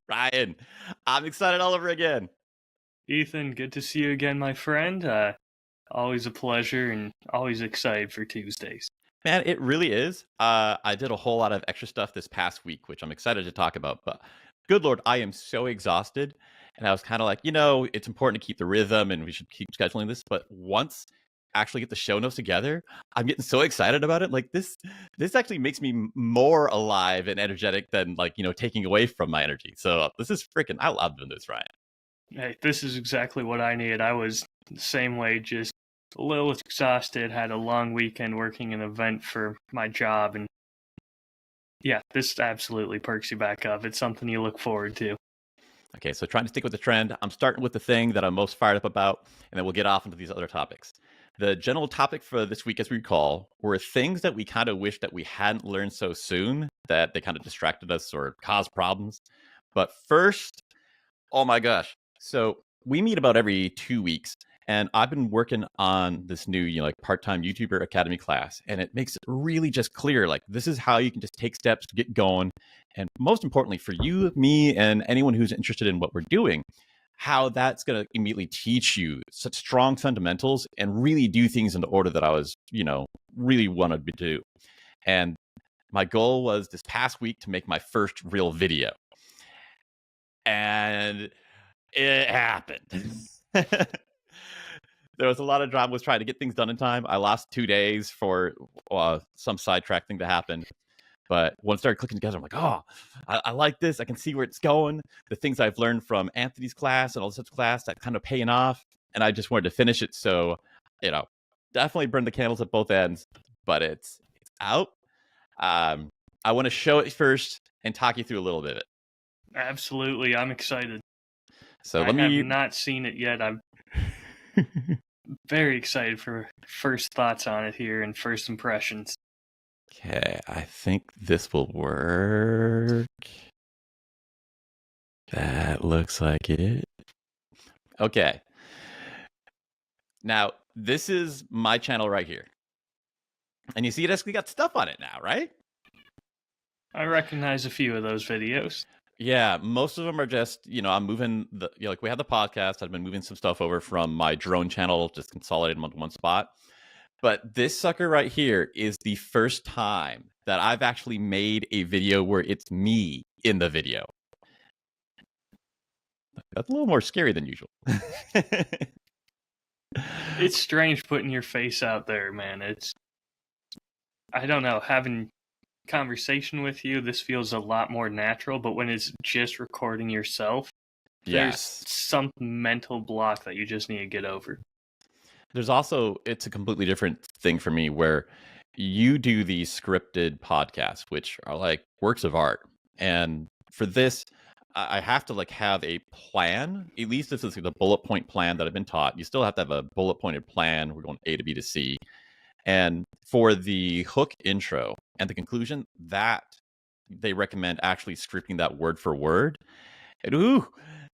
Ryan, I'm excited all over again. Ethan, good to see you again, my friend. Always a pleasure and always excited for Tuesdays. Man, it really is. I did a whole lot of extra stuff this past week, which I'm excited to talk about. But good Lord, I am so exhausted. And I was kind of like, it's important to keep the rhythm and we should keep scheduling this. But once I actually get the show notes together, I'm getting so excited about it. Like this actually makes me more alive and energetic than taking away from my energy. So this is freaking, I love doing this, Ryan. Hey, this is exactly what I need. I was the same way, just a little exhausted, had a long weekend working an event for my job, and yeah, this absolutely perks you back up. It's something you look forward to. Okay, so trying to stick with the trend, I'm starting with the thing that I'm most fired up about, and then we'll get off into these other topics. The general topic for this week, as we recall, were things that we kind of wish that we hadn't learned so soon, that they kind of distracted us or caused problems. But first, oh my gosh. So we meet about every 2 weeks, and I've been working on this new, part-time YouTuber Academy class, and it makes it really just clear, like, this is how you can just take steps to get going. And most importantly, for you, me, and anyone who's interested in what we're doing, how that's going to immediately teach you such strong fundamentals and really do things in the order that I was, really wanted to do. And my goal was this past week to make my first real video. And it happened. There was a lot of drama was trying to get things done in time. I lost 2 days for some sidetrack thing to happen. But once I started clicking together, I'm like, oh, I like this. I can see where it's going. The things I've learned from Anthony's class and all this other class, that kind of paying off. And I just wanted to finish it. So, definitely burn the candles at both ends. But it's out. I want to show it first and talk you through a little bit of it. Absolutely, I'm excited. So I have not seen it yet. I'm very excited for first thoughts on it here and first impressions. Okay, I think this will work. That looks like it. Okay. Now, this is my channel right here. And you see it actually got stuff on it now, right? I recognize a few of those videos. Yeah, most of them are just, I'm moving we have the podcast. I've been moving some stuff over from my drone channel, just consolidated them onto one spot. But this sucker right here is the first time that I've actually made a video where it's me in the video. That's a little more scary than usual. It's strange putting your face out there, man. I don't know, having conversation with you, this feels a lot more natural, but when it's just recording yourself, there's some mental block that you just need to get over. There's also, it's a completely different thing for me where you do these scripted podcasts, which are like works of art. And for this, I have to have a plan. At least this is the bullet point plan that I've been taught. You still have to have a bullet pointed plan. We're going A to B to C. And for the hook intro and the conclusion, that they recommend actually scripting that word for word. And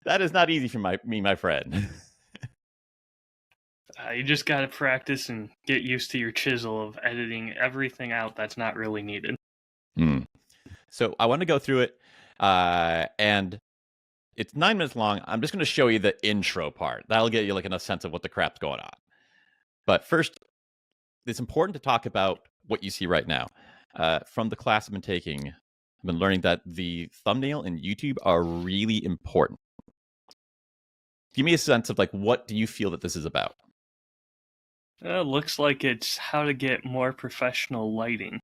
that is not easy for me, my friend. You just got to practice and get used to your chisel of editing everything out that's not really needed. So I want to go through it, and it's 9 minutes long. I'm just going to show you the intro part. That'll get you a sense of what the crap's going on. But first, it's important to talk about what you see right now. From the class I've been taking, I've been learning that the thumbnail and YouTube are really important. Give me a sense of what do you feel that this is about? Looks like it's how to get more professional lighting.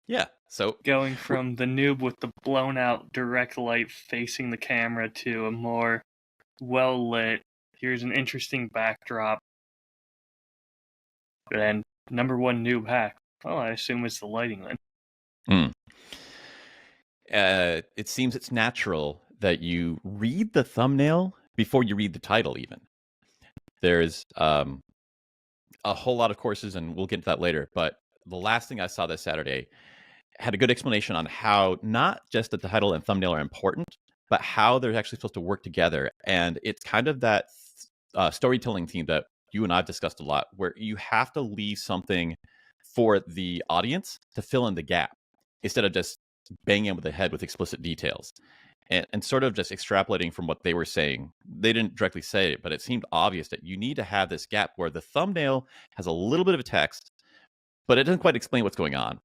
Yeah, so going from the noob with the blown out direct light facing the camera to a more well lit, here's an interesting backdrop. And number one noob hack. Well, I assume it's the lighting then. It seems it's natural that you read the thumbnail before you read the title even. There's a whole lot of courses, and we'll get into that later, but the last thing I saw this Saturday had a good explanation on how not just that the title and thumbnail are important, but how they're actually supposed to work together. And it's kind of that storytelling theme that you and I've discussed a lot, where you have to leave something for the audience to fill in the gap instead of just banging him with the head with explicit details. And sort of just extrapolating from what they were saying. They didn't directly say it, but it seemed obvious that you need to have this gap where the thumbnail has a little bit of a text, but it doesn't quite explain what's going on.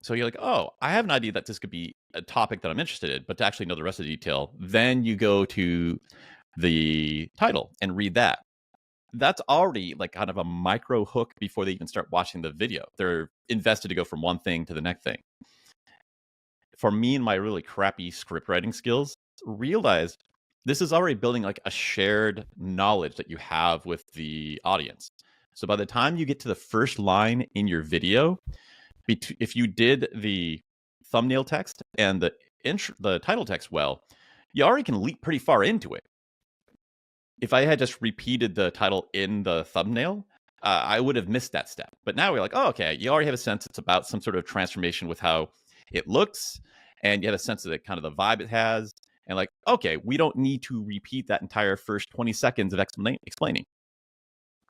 So you're like, oh, I have an idea that this could be a topic that I'm interested in, but to actually know the rest of the detail, then you go to the title and read that. That's already like kind of a micro hook before they even start watching the video. They're invested to go from one thing to the next thing. For me and my really crappy script writing skills, realized this is already building like a shared knowledge that you have with the audience. So by the time you get to the first line in your video, if you did the thumbnail text and the title text well, you already can leap pretty far into it. If I had just repeated the title in the thumbnail, I would have missed that step. But now we're like, oh, okay, you already have a sense it's about some sort of transformation with how it looks, and you have a sense of the kind of the vibe it has. And like, okay, we don't need to repeat that entire first 20 seconds of explaining.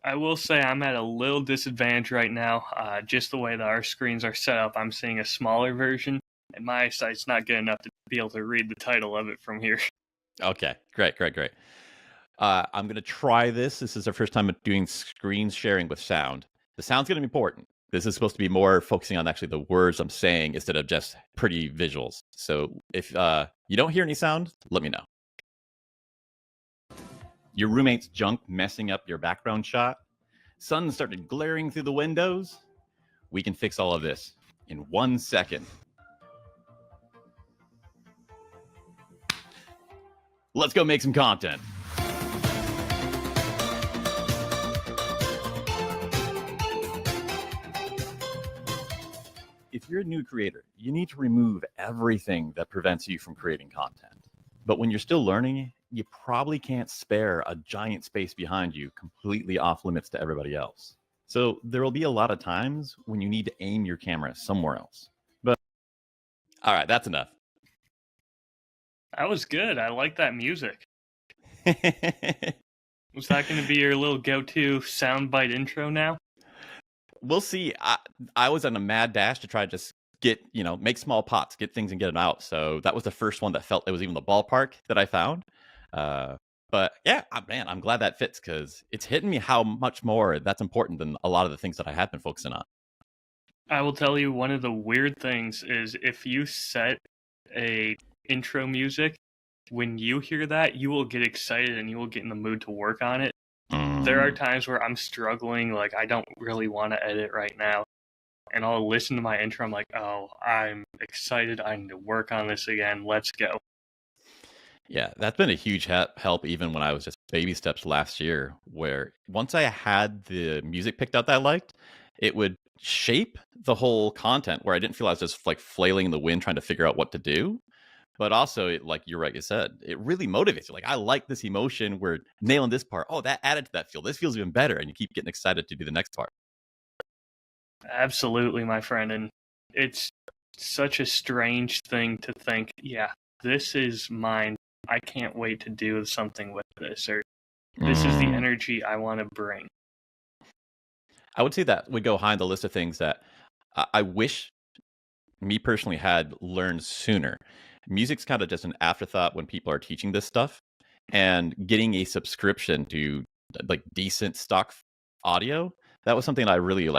I will say I'm at a little disadvantage right now. Just the way that our screens are set up, I'm seeing a smaller version, and my eyesight's not good enough to be able to read the title of it from here. Okay, great. I'm going to try this. This is our first time doing screen sharing with sound. The sound's going to be important. This is supposed to be more focusing on actually the words I'm saying instead of just pretty visuals. So if you don't hear any sound, let me know. Your roommate's junk messing up your background shot. Sun started glaring through the windows. We can fix all of this in 1 second. Let's go make some content. If you're a new creator, you need to remove everything that prevents you from creating content. But when you're still learning, you probably can't spare a giant space behind you completely off limits to everybody else. So there will be a lot of times when you need to aim your camera somewhere else. But all right, that's enough. That was good. I like that music. Was that going to be your little go-to soundbite intro now? We'll see. I was on a mad dash to try to just get, make small pots, get things and get them out. So that was the first one that felt it was even the ballpark that I found. But yeah, man, I'm glad that fits because it's hitting me how much more that's important than a lot of the things that I have been focusing on. I will tell you one of the weird things is if you set a intro music, when you hear that, you will get excited and you will get in the mood to work on it. There are times where I'm struggling, like I don't really want to edit right now, and I'll listen to my intro. I'm like, oh, I'm excited. I need to work on this again. Let's go. Yeah, that's been a huge help even when I was just baby steps last year, where once I had the music picked out that I liked, it would shape the whole content where I didn't feel I was just like flailing in the wind trying to figure out what to do. But also, like you're right, you said, it really motivates you. Like, I like this emotion. We're nailing this part. Oh, that added to that feel. This feels even better. And you keep getting excited to do the next part. Absolutely, my friend. And it's such a strange thing to think, yeah, this is mine. I can't wait to do something with this. Or this is the energy I want to bring. I would say that would go behind the list of things that I wish me personally had learned sooner. Music's kind of just an afterthought when people are teaching this stuff, and getting a subscription to like decent stock audio, that was something I really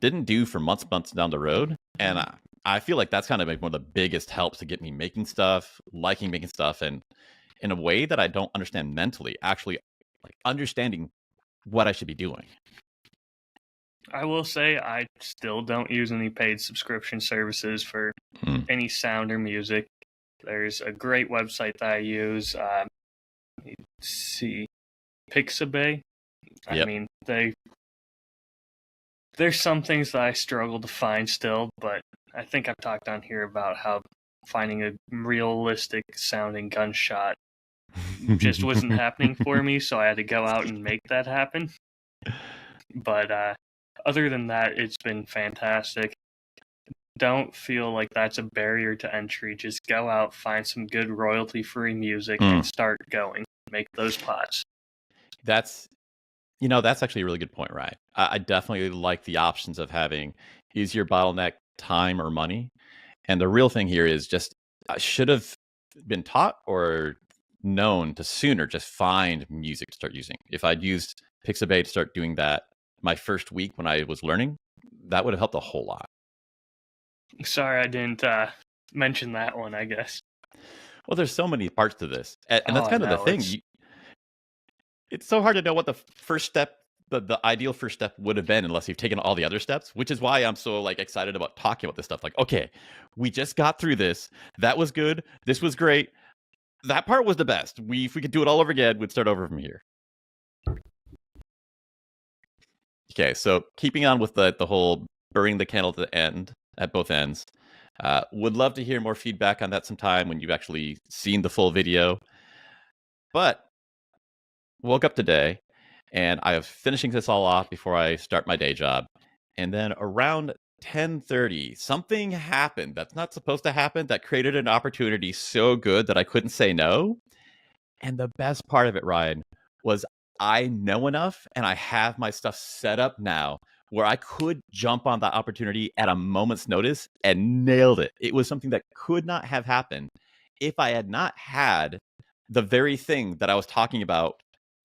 didn't do for months down the road. And I feel like that's kind of like one of the biggest helps to get me making stuff, liking making stuff, and in a way that I don't understand mentally, actually like understanding what I should be doing. I will say I still don't use any paid subscription services for any sound or music. There's a great website that I use. Let's see, Pixabay. I mean, there's some things that I struggle to find still, but I think I've talked on here about how finding a realistic sounding gunshot just wasn't happening for me, so I had to go out and make that happen. But other than that, it's been fantastic. Don't feel like that's a barrier to entry. Just go out, find some good royalty-free music, and start going. Make those pots. That's actually a really good point, right? I definitely like the options of having, is your bottleneck time or money? And the real thing here is just I should have been taught or known to sooner just find music to start using. If I'd used Pixabay to start doing that my first week when I was learning, that would have helped a whole lot. Sorry I didn't mention that one, I guess. Well, there's so many parts to this. And that's kind of the no, thing. It's so hard to know what the first step, the ideal first step would have been unless you've taken all the other steps, which is why I'm so like excited about talking about this stuff. Like, okay, we just got through this. That was good. This was great. That part was the best. If we could do it all over again, we'd start over from here. Okay, so keeping on with the whole burning the candle to the end at both ends. Would love to hear more feedback on that sometime when you've actually seen the full video. But woke up today and I was finishing this all off before I start my day job. And then around 10:30, something happened that's not supposed to happen that created an opportunity so good that I couldn't say no. And the best part of it, Ryan, was I know enough and I have my stuff set up now where I could jump on that opportunity at a moment's notice and nailed it. It was something that could not have happened if I had not had the very thing that I was talking about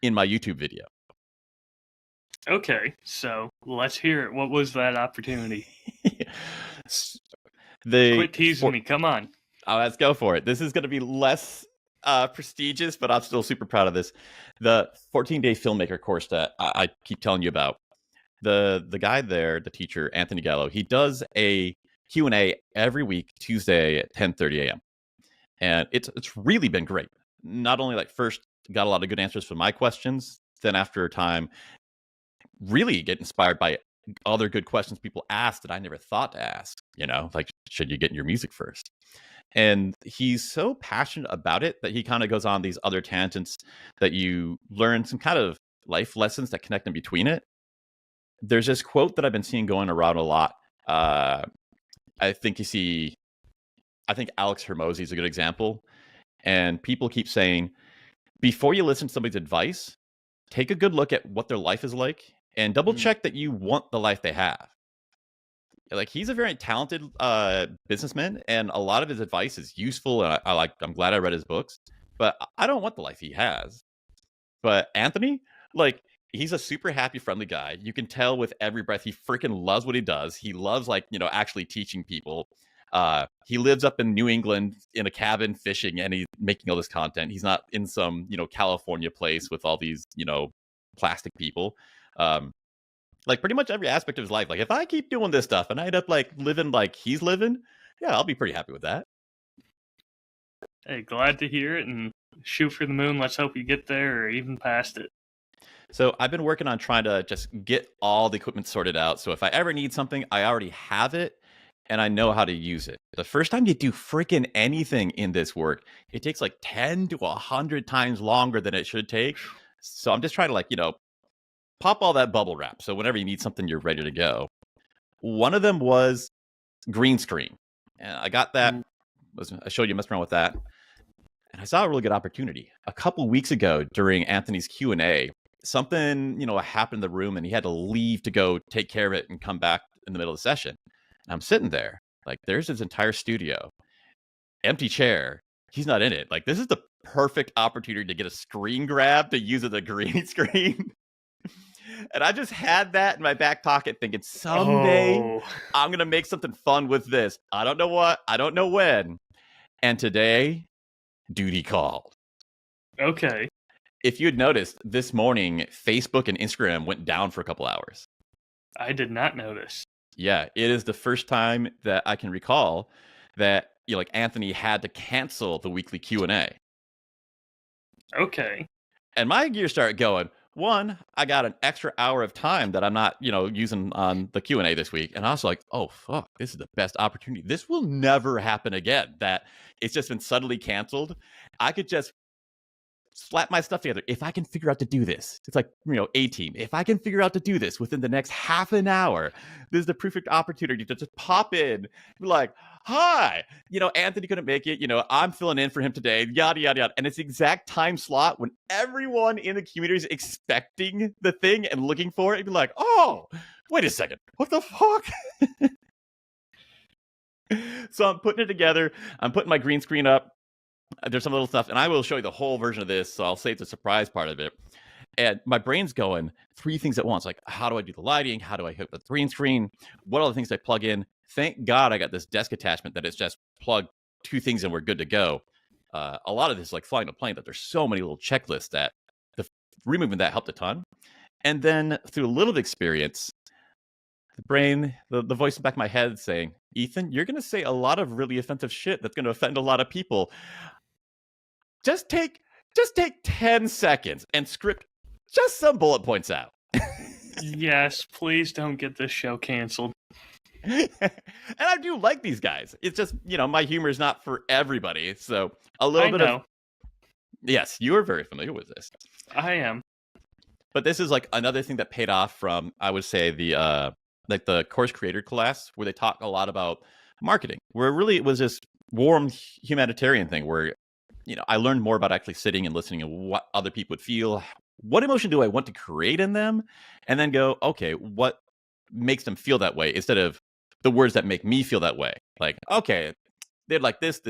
in my YouTube video. Okay, so let's hear it. What was that opportunity? Quit teasing me. Come on. Oh, let's go for it. This is going to be less prestigious, but I'm still super proud of this. The 14-day filmmaker course that I keep telling you about. The guy there, the teacher, Anthony Gallo, he does a Q&A every week, Tuesday at 10:30 a.m. And it's really been great. Not only like first got a lot of good answers for my questions, then after a time, really get inspired by other good questions people asked that I never thought to ask. Like, should you get in your music first? And he's so passionate about it that he kind of goes on these other tangents that you learn some kind of life lessons that connect in between it. There's this quote that I've been seeing going around a lot. I think Alex Hermosi is a good example. And people keep saying, before you listen to somebody's advice, take a good look at what their life is like and double check that you want the life they have. Like, he's a very talented businessman, and a lot of his advice is useful. And I'm glad I read his books, but I don't want the life he has. But Anthony, like, he's a super happy, friendly guy. You can tell with every breath he freaking loves what he does. He loves, like, actually teaching people. He lives up in New England in a cabin fishing, and he's making all this content. He's not in some, California place with all these, plastic people. Like, pretty much every aspect of his life. Like, if I keep doing this stuff and I end up like living like he's living, yeah, I'll be pretty happy with that. Hey, glad to hear it, and shoot for the moon. Let's hope you get there or even past it. So I've been working on trying to just get all the equipment sorted out. So if I ever need something, I already have it and I know how to use it. The first time you do freaking anything in this work, it takes like 10 to 100 times longer than it should take. So I'm just trying to, like, pop all that bubble wrap. So whenever you need something, you're ready to go. One of them was green screen. And I got that. I showed you messing around with that. And I saw a really good opportunity. A couple weeks ago during Anthony's Q&A, something, happened in the room and he had to leave to go take care of it and come back in the middle of the session. And I'm sitting there, like, there's his entire studio, empty chair. He's not in it. Like, this is the perfect opportunity to get a screen grab to use as a green screen. And I just had that in my back pocket thinking, someday I'm going to make something fun with this. I don't know what, I don't know when. And today, duty called. Okay. If you had noticed, this morning, Facebook and Instagram went down for a couple hours. I did not notice. Yeah, it is the first time that I can recall that, like, Anthony had to cancel the weekly Q&A. Okay. And my gears started going. One, I got an extra hour of time that I'm not, using on the Q&A this week. And I was like, oh, fuck, this is the best opportunity. This will never happen again. That it's just been suddenly canceled. I could just slap my stuff together. If I can figure out to do this, it's like, A-team. If I can figure out to do this within the next half an hour, this is the perfect opportunity to just pop in, be like, hi, Anthony couldn't make it. I'm filling in for him today, yada, yada, yada. And it's the exact time slot when everyone in the community is expecting the thing and looking for it. You'd be like, oh, wait a second. What the fuck? So I'm putting it together. I'm putting my green screen up. There's some little stuff, and I will show you the whole version of this. So I'll save the surprise part of it. And my brain's going three things at once. Like, how do I do the lighting? How do I hook the green screen? What are the things I plug in? Thank God I got this desk attachment that it's just plug two things and we're good to go. A lot of this is like flying a plane, that there's so many little checklists that the removing that helped a ton. And then through a little experience, the brain, the voice in the back of my head saying, Ethan, you're going to say a lot of really offensive shit that's going to offend a lot of people. Just take 10 seconds and script just some bullet points out. Yes, please don't get this show canceled. And I do like these guys. It's just, my humor is not for everybody. So a little bit of... Yes, you are very familiar with this. I am. But this is like another thing that paid off from, I would say, the the course creator class, where they talk a lot about marketing, where really it was this warm humanitarian thing where, I learned more about actually sitting and listening and what other people would feel. What emotion do I want to create in them? And then go, okay, what makes them feel that way, instead of the words that make me feel that way. Like, okay, they'd like this.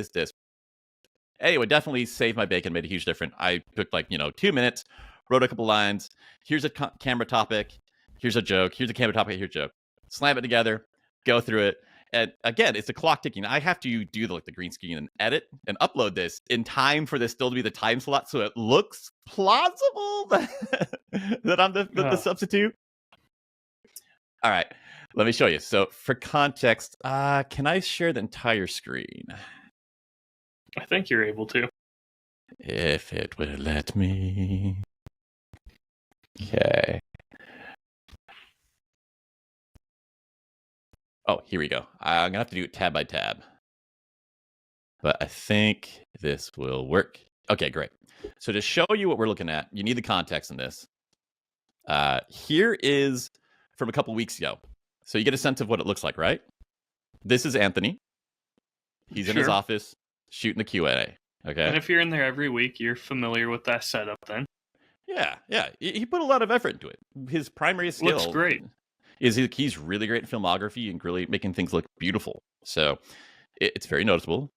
Anyway, definitely saved my bacon, made a huge difference. I took 2 minutes, wrote a couple lines. Here's a camera topic. Here's a joke. Here's a camera topic. Here's a joke. Slam it together, go through it. And again, it's the clock ticking. I have to do the green screen and edit and upload this in time for this still to be the time slot, so it looks plausible that I'm the substitute. All right, let me show you. So for context, can I share the entire screen? I think you're able to. If it will let me. Okay. Oh, here we go. I'm going to have to do it tab by tab. But I think this will work. Okay, great. So to show you what we're looking at, you need the context in this. Here is from a couple weeks ago. So you get a sense of what it looks like, right? This is Anthony. He's in his office shooting the Q&A. Okay. And if you're in there every week, you're familiar with that setup then. Yeah. He put a lot of effort into it. His primary skill... Looks great. He's really great in filmography and really making things look beautiful. So it's very noticeable.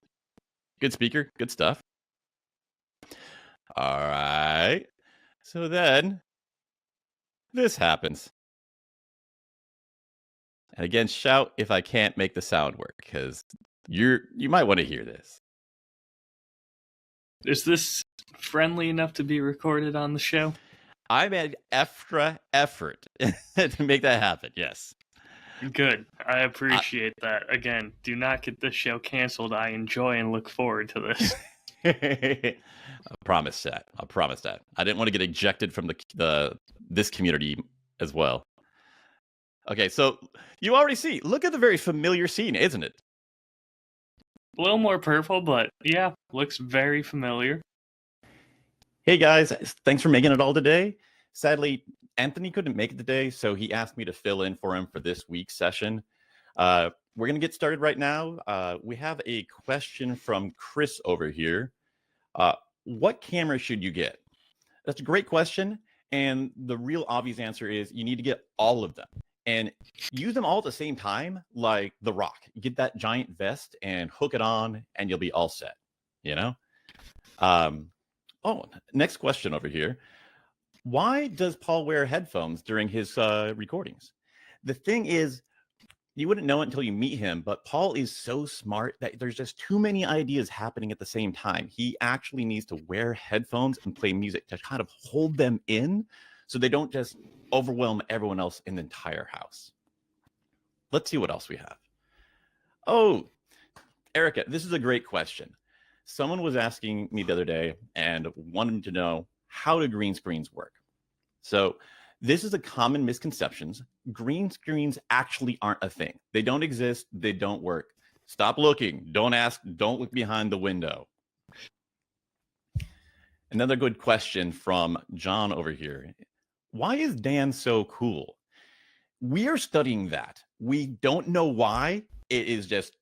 Good speaker, good stuff. All right. So then this happens. And again, shout if I can't make the sound work, because you might want to hear this. Is this friendly enough to be recorded on the show? I made extra effort to make that happen, yes. Good. I appreciate that. Again, do not get this show canceled. I enjoy and look forward to this. I promise that. I didn't want to get ejected from this community as well. Okay, so you already see. Look at the very familiar scene, isn't it? A little more purple, but yeah, looks very familiar. Hey guys, thanks for making it all today. Sadly, Anthony couldn't make it today, so he asked me to fill in for him for this week's session. We're going to get started right now. We have a question from Chris over here. What camera should you get? That's a great question. And the real obvious answer is you need to get all of them and use them all at the same time, like The Rock. Get that giant vest and hook it on, and you'll be all set, Oh, next question over here. Why does Paul wear headphones during his recordings? The thing is, you wouldn't know it until you meet him, but Paul is so smart that there's just too many ideas happening at the same time. He actually needs to wear headphones and play music to kind of hold them in so they don't just overwhelm everyone else in the entire house. Let's see what else we have. Oh, Erica, this is a great question. Someone was asking me the other day and wanted to know, how do green screens work? So this is a common misconception. Green screens actually aren't a thing. They don't exist. They don't work. Stop looking. Don't ask. Don't look behind the window. Another good question from John over here. Why is Dan so cool? We are studying that. We don't know why. It is just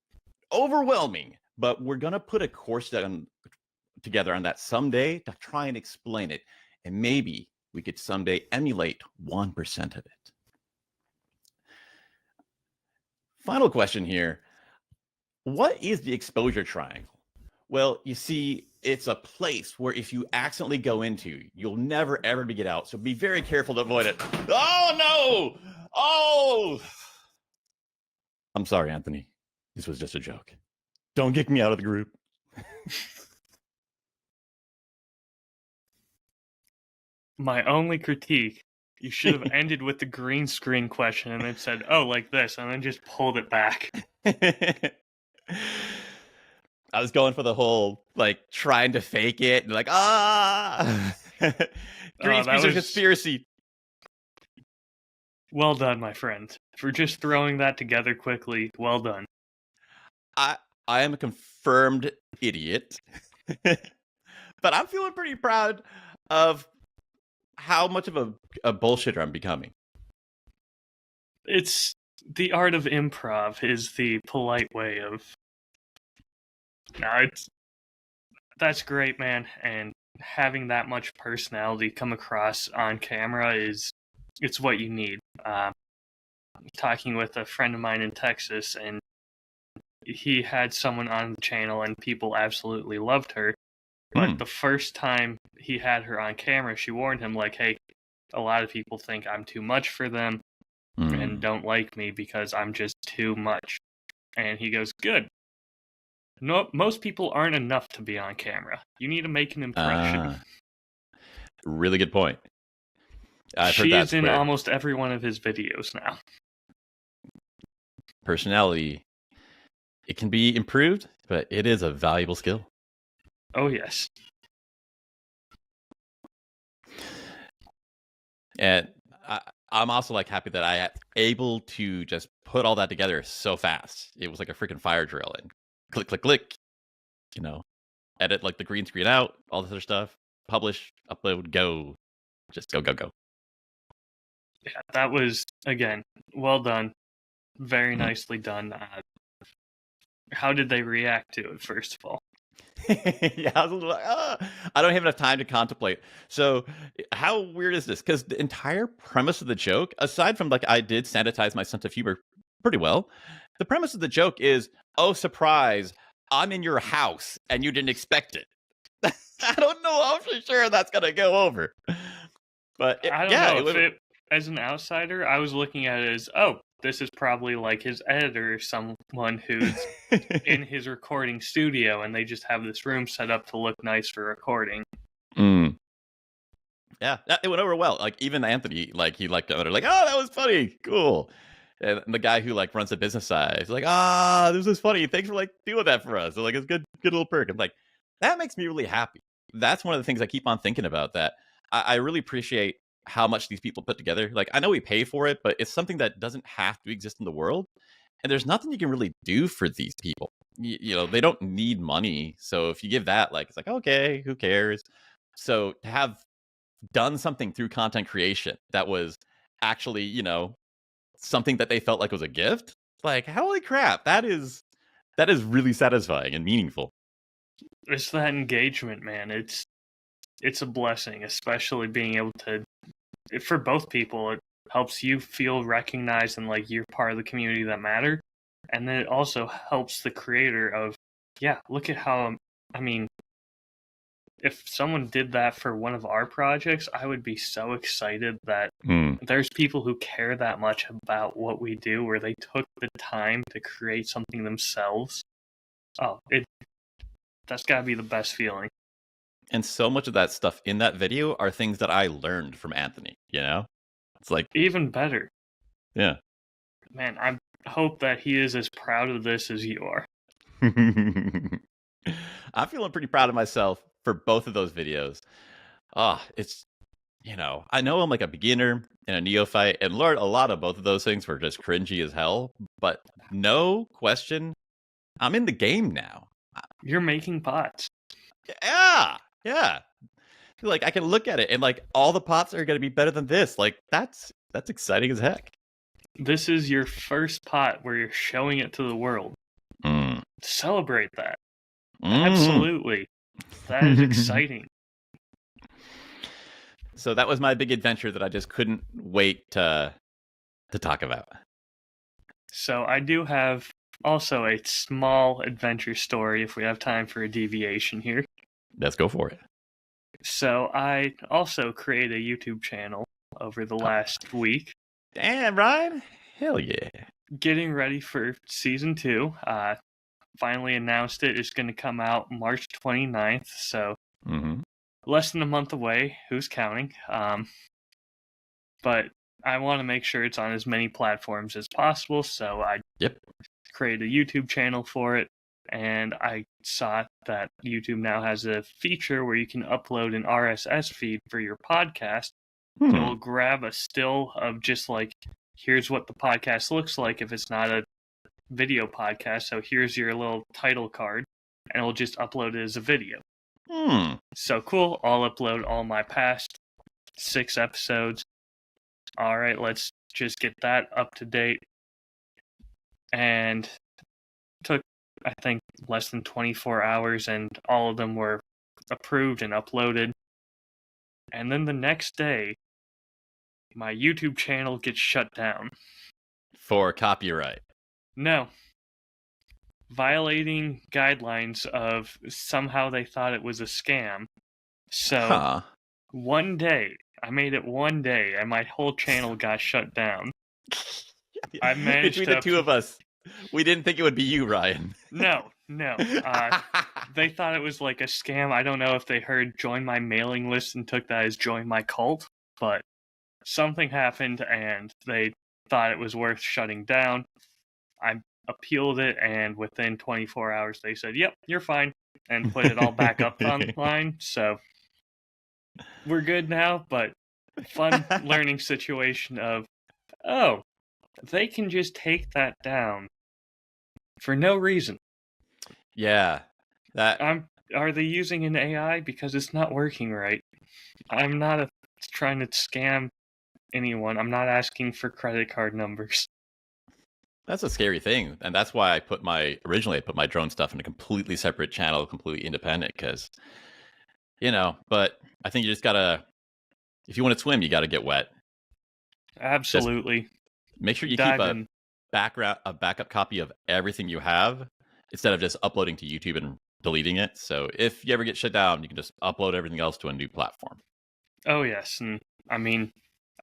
overwhelming. But we're going to put a course together on that someday to try and explain it. And maybe we could someday emulate 1% of it. Final question here. What is the exposure triangle? Well, you see, it's a place where if you accidentally go into, you'll never ever get out. So be very careful to avoid it. Oh no! Oh! I'm sorry, Anthony. This was just a joke. Don't kick me out of the group. My only critique, you should have ended with the green screen question and then said, oh, like this, and then just pulled it back. I was going for the whole, like, trying to fake it. And like, green screen's a conspiracy. Well done, my friend. For just throwing that together quickly, well done. I am a confirmed idiot. But I'm feeling pretty proud of how much of a bullshitter I'm becoming. It's the art of improv is the polite way of... No, that's great, man. And having that much personality come across on camera it's what you need. Talking with a friend of mine in Texas, and he had someone on the channel and people absolutely loved her. But the first time he had her on camera, she warned him, like, hey, a lot of people think I'm too much for them and don't like me because I'm just too much. And he goes, good. No, most people aren't enough to be on camera. You need to make an impression. Really good point. She's in almost every one of his videos now. Personality, it can be improved, but it is a valuable skill. Oh, yes. And I'm also like happy that I am able to just put all that together so fast. It was like a freaking fire drill, and click, click, click, edit like the green screen out, all this other stuff, publish, upload, go, just go, go, go. Yeah, that was, again, well done. Very nicely done. How did they react to it, first of all? Yeah, I was a little like, I don't have enough time to contemplate. So how weird is this? Because the entire premise of the joke, aside from like I did sanitize my sense of humor pretty well, the premise of the joke is, oh, surprise, I'm in your house and you didn't expect it. I don't know how for sure that's going to go over. But I don't know. As an outsider, I was looking at it as, oh, this is probably like his editor, someone who's in his recording studio, and they just have this room set up to look nice for recording. Yeah, it went over well. Like even Anthony, like he liked it. Like, oh, that was funny, cool. And the guy who like runs the business side is like, this is funny. Thanks for like doing that for us. So, like it's good little perk. I'm like, that makes me really happy. That's one of the things I keep on thinking about. That I really appreciate how much these people put together. Like I know we pay for it, but it's something that doesn't have to exist in the world. And there's nothing you can really do for these people. You know, they don't need money. So if you give that, like, it's like, okay, who cares? So to have done something through content creation that was actually, something that they felt like was a gift, like, holy crap, that is really satisfying and meaningful. It's that engagement, man. It's a blessing, especially being able to, for both people, it helps you feel recognized and like you're part of the community that matter. And then it also helps the creator of, yeah, look at how, I mean, if someone did that for one of our projects, I would be so excited that there's people who care that much about what we do, where they took the time to create something themselves. Oh, that's gotta be the best feeling. And so much of that stuff in that video are things that I learned from Anthony, It's like... even better. Yeah. Man, I hope that he is as proud of this as you are. I'm feeling pretty proud of myself for both of those videos. It's, I know I'm like a beginner and a neophyte, and Lord, a lot of both of those things were just cringy as hell, but no question, I'm in the game now. You're making pots. Yeah. Like I can look at it and like all the pots are going to be better than this. Like that's exciting as heck. This is your first pot where you're showing it to the world. Celebrate that. Absolutely. That is exciting. So that was my big adventure that I just couldn't wait to talk about. So I do have Also, a small adventure story if we have time for a deviation here. Let's go for it. So, I also created a YouTube channel over the last week. Damn, Ryan. Hell yeah. Getting ready for season 2. Finally announced it. It's going to come out March 29th. So, less than a month away. Who's counting? But I want to make sure it's on as many platforms as possible. So, I created a YouTube channel for it. And I saw that YouTube now has a feature where you can upload an RSS feed for your podcast. So it'll grab a still of just like, here's what the podcast looks like if it's not a video podcast. So here's your little title card, and it'll just upload it as a video. So cool. I'll upload all my past 6 episodes. All right, let's just get that up to date. And took, I think, less than 24 hours, and all of them were approved and uploaded. And then the next day, my YouTube channel gets shut down. For copyright. No. Violating guidelines of somehow they thought it was a scam. So, one day, I made it one day, and my whole channel got shut down. I managed Between the two of us, we didn't think it would be you, Ryan. No. They thought it was like a scam. I don't know if they heard join my mailing list and took that as join my cult, but something happened and they thought it was worth shutting down. I appealed it, and within 24 hours they said, yep, you're fine, and put it all back up online. So we're good now, but fun learning situation of, oh, they can just take that down for no reason. Yeah. Are they using an AI? Because it's not working right. I'm not trying to scam anyone. I'm not asking for credit card numbers. That's a scary thing, and that's why originally I put my drone stuff in a completely separate channel, completely independent, because, but I think you just gotta, if you want to swim, you gotta get wet. Absolutely. Just make sure you keep a backup copy of everything you have, instead of just uploading to YouTube and deleting it. So if you ever get shut down, you can just upload everything else to a new platform. Oh, yes. And I mean,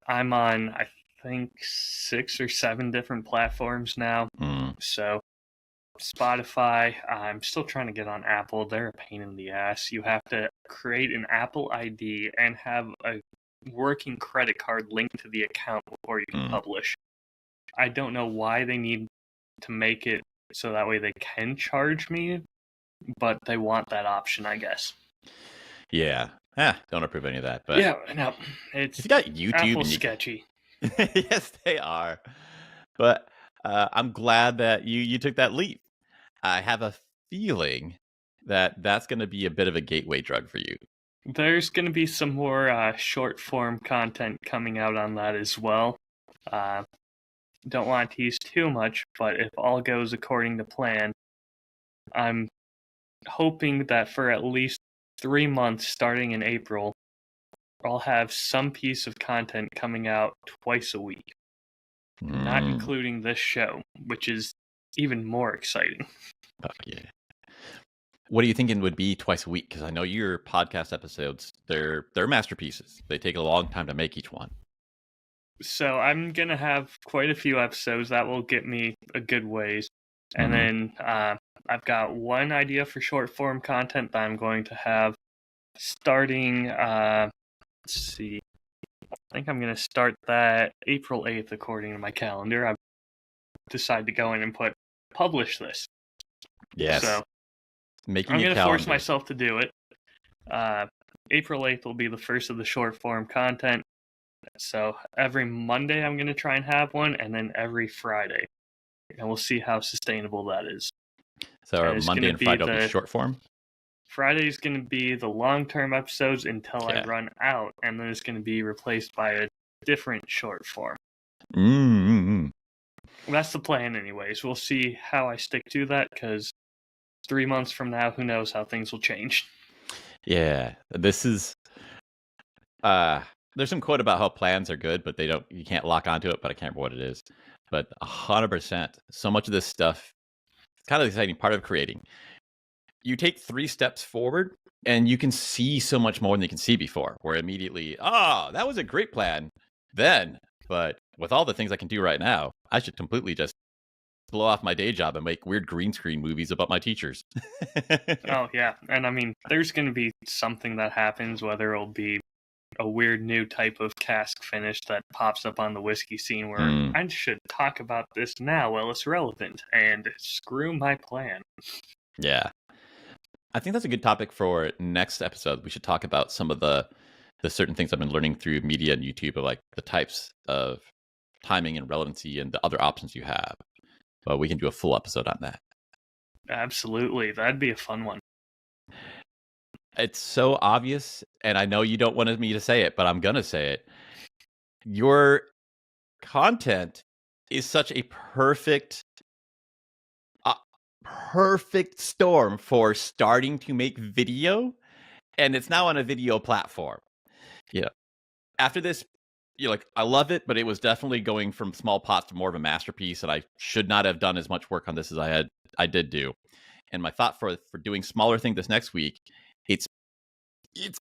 I'm on, I think, 6 or 7 different platforms now. So Spotify, I'm still trying to get on Apple. They're a pain in the ass. You have to create an Apple ID and have a working credit card linked to the account before you can publish. I don't know why they need to make it so that way they can charge me, but they want that option, I guess. Yeah. Don't approve any of that. But yeah, no, it's if you got YouTube Apple's and sketchy. Yes, they are. But I'm glad that you took that leap. I have a feeling that that's going to be a bit of a gateway drug for you. There's going to be some more short form content coming out on that as well. Don't want to tease too much, but if all goes according to plan, I'm hoping that for at least 3 months starting in April, I'll have some piece of content coming out twice a week. Not including this show, which is even more exciting. Oh, yeah. What are you thinking would be twice a week? Because I know your podcast episodes, they're masterpieces. They take a long time to make each one. So I'm going to have quite a few episodes that will get me a good ways. And then I've got one idea for short form content that I'm going to have starting, let's see, I think I'm going to start that April 8th according to my calendar. I've decided to go in and publish this. Yes. So I'm going to force myself to do it. April 8th will be the first of the short form content. So every Monday I'm going to try and have one, and then every Friday. And we'll see how sustainable that is. So Monday and Friday will be short form? Friday is going to be the long-term episodes until I run out, and then it's going to be replaced by a different short form. That's the plan anyways. We'll see how I stick to that, because 3 months from now, who knows how things will change. Yeah, this is... there's some quote about how plans are good, but you can't lock onto it, but I can't remember what it is. But 100%, so much of this stuff It's kind of the exciting part of creating. You take 3 steps forward and you can see so much more than you can see before, where immediately, that was a great plan then, but with all the things I can do right now, I should completely just blow off my day job and make weird green screen movies about my teachers. Oh, yeah. And I mean, there's going to be something that happens, whether it'll be a weird new type of cask finish that pops up on the whiskey scene where I should talk about this now while it's relevant, and screw my plan. Yeah. I think that's a good topic for next episode. We should talk about some of the certain things I've been learning through media and YouTube of like the types of timing and relevancy and the other options you have. But we can do a full episode on that. Absolutely. That'd be a fun one. It's so obvious, and I know you don't want me to say it, but I'm going to say it. Your content is such a perfect storm for starting to make video, and it's now on a video platform. Yeah. After this, you're like, I love it, but it was definitely going from small pots to more of a masterpiece, and I should not have done as much work on this as I did do. And my thought for doing smaller thing this next week, it's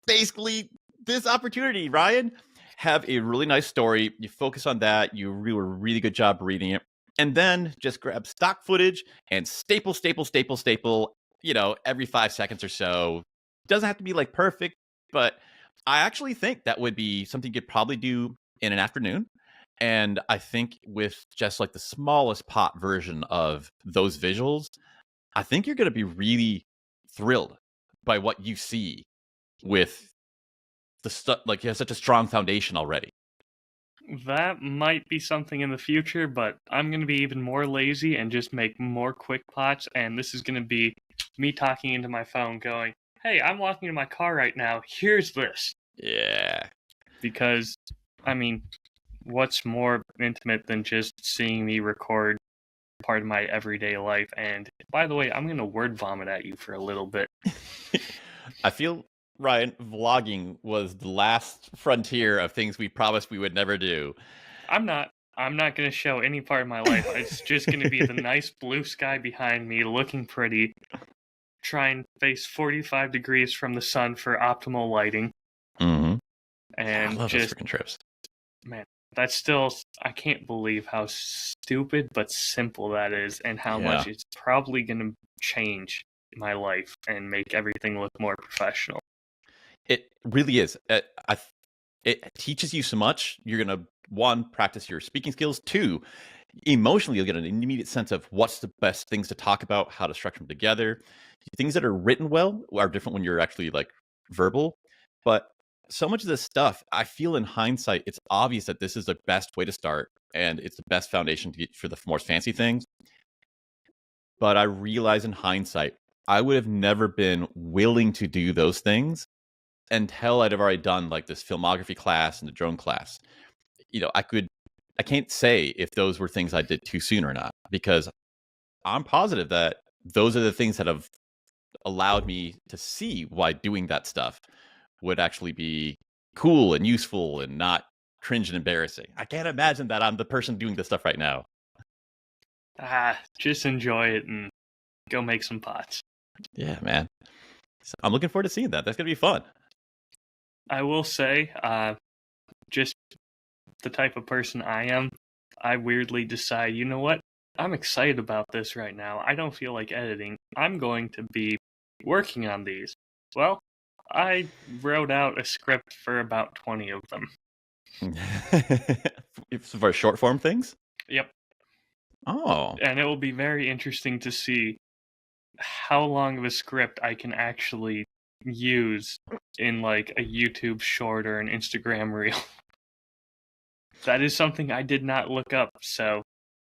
basically this opportunity, Ryan. Have a really nice story. You focus on that. You do a really good job reading it. And then just grab stock footage and staple, every 5 seconds or so. Doesn't have to be like perfect, but I actually think that would be something you could probably do in an afternoon. And I think with just like the smallest pot version of those visuals, I think you're going to be really thrilled by what you see with the stuff. Like, you have such a strong foundation already. That might be something in the future, but I'm going to be even more lazy and just make more quick pots, and this is going to be me talking into my phone going, hey, I'm walking in my car right now, here's this. Yeah. Because, I mean, what's more intimate than just seeing me record part of my everyday life? And, by the way, I'm going to word vomit at you for a little bit. I feel, Ryan, vlogging was the last frontier of things we promised we would never do. I'm not going to show any part of my life. It's just going to be the nice blue sky behind me, looking pretty. Try and face 45 degrees from the sun for optimal lighting. Mm-hmm. And I love just those freaking trips. Man, that's still, I can't believe how stupid but simple that is, and how much it's probably going to change my life and make everything look more professional. It really is. It teaches you so much. You're going to, 1, practice your speaking skills. 2, emotionally, you'll get an immediate sense of what's the best things to talk about, how to structure them together. Things that are written well are different when you're actually like verbal. But so much of this stuff, I feel in hindsight, it's obvious that this is the best way to start and it's the best foundation to get for the more fancy things. But I realize in hindsight, I would have never been willing to do those things until I'd have already done like this filmography class and the drone class. I can't say if those were things I did too soon or not, because I'm positive that those are the things that have allowed me to see why doing that stuff would actually be cool and useful and not cringe and embarrassing. I can't imagine that I'm the person doing this stuff right now. Just enjoy it and go make some pots. Yeah, man. So I'm looking forward to seeing that. That's going to be fun. I will say, just the type of person I am, I weirdly decide, you know what? I'm excited about this right now. I don't feel like editing. I'm going to be working on these. Well, I wrote out a script for about 20 of them. For short form things? Yep. Oh. And it will be very interesting to see how long of a script I can actually use in like a YouTube short or an Instagram reel. That is something I did not look up, so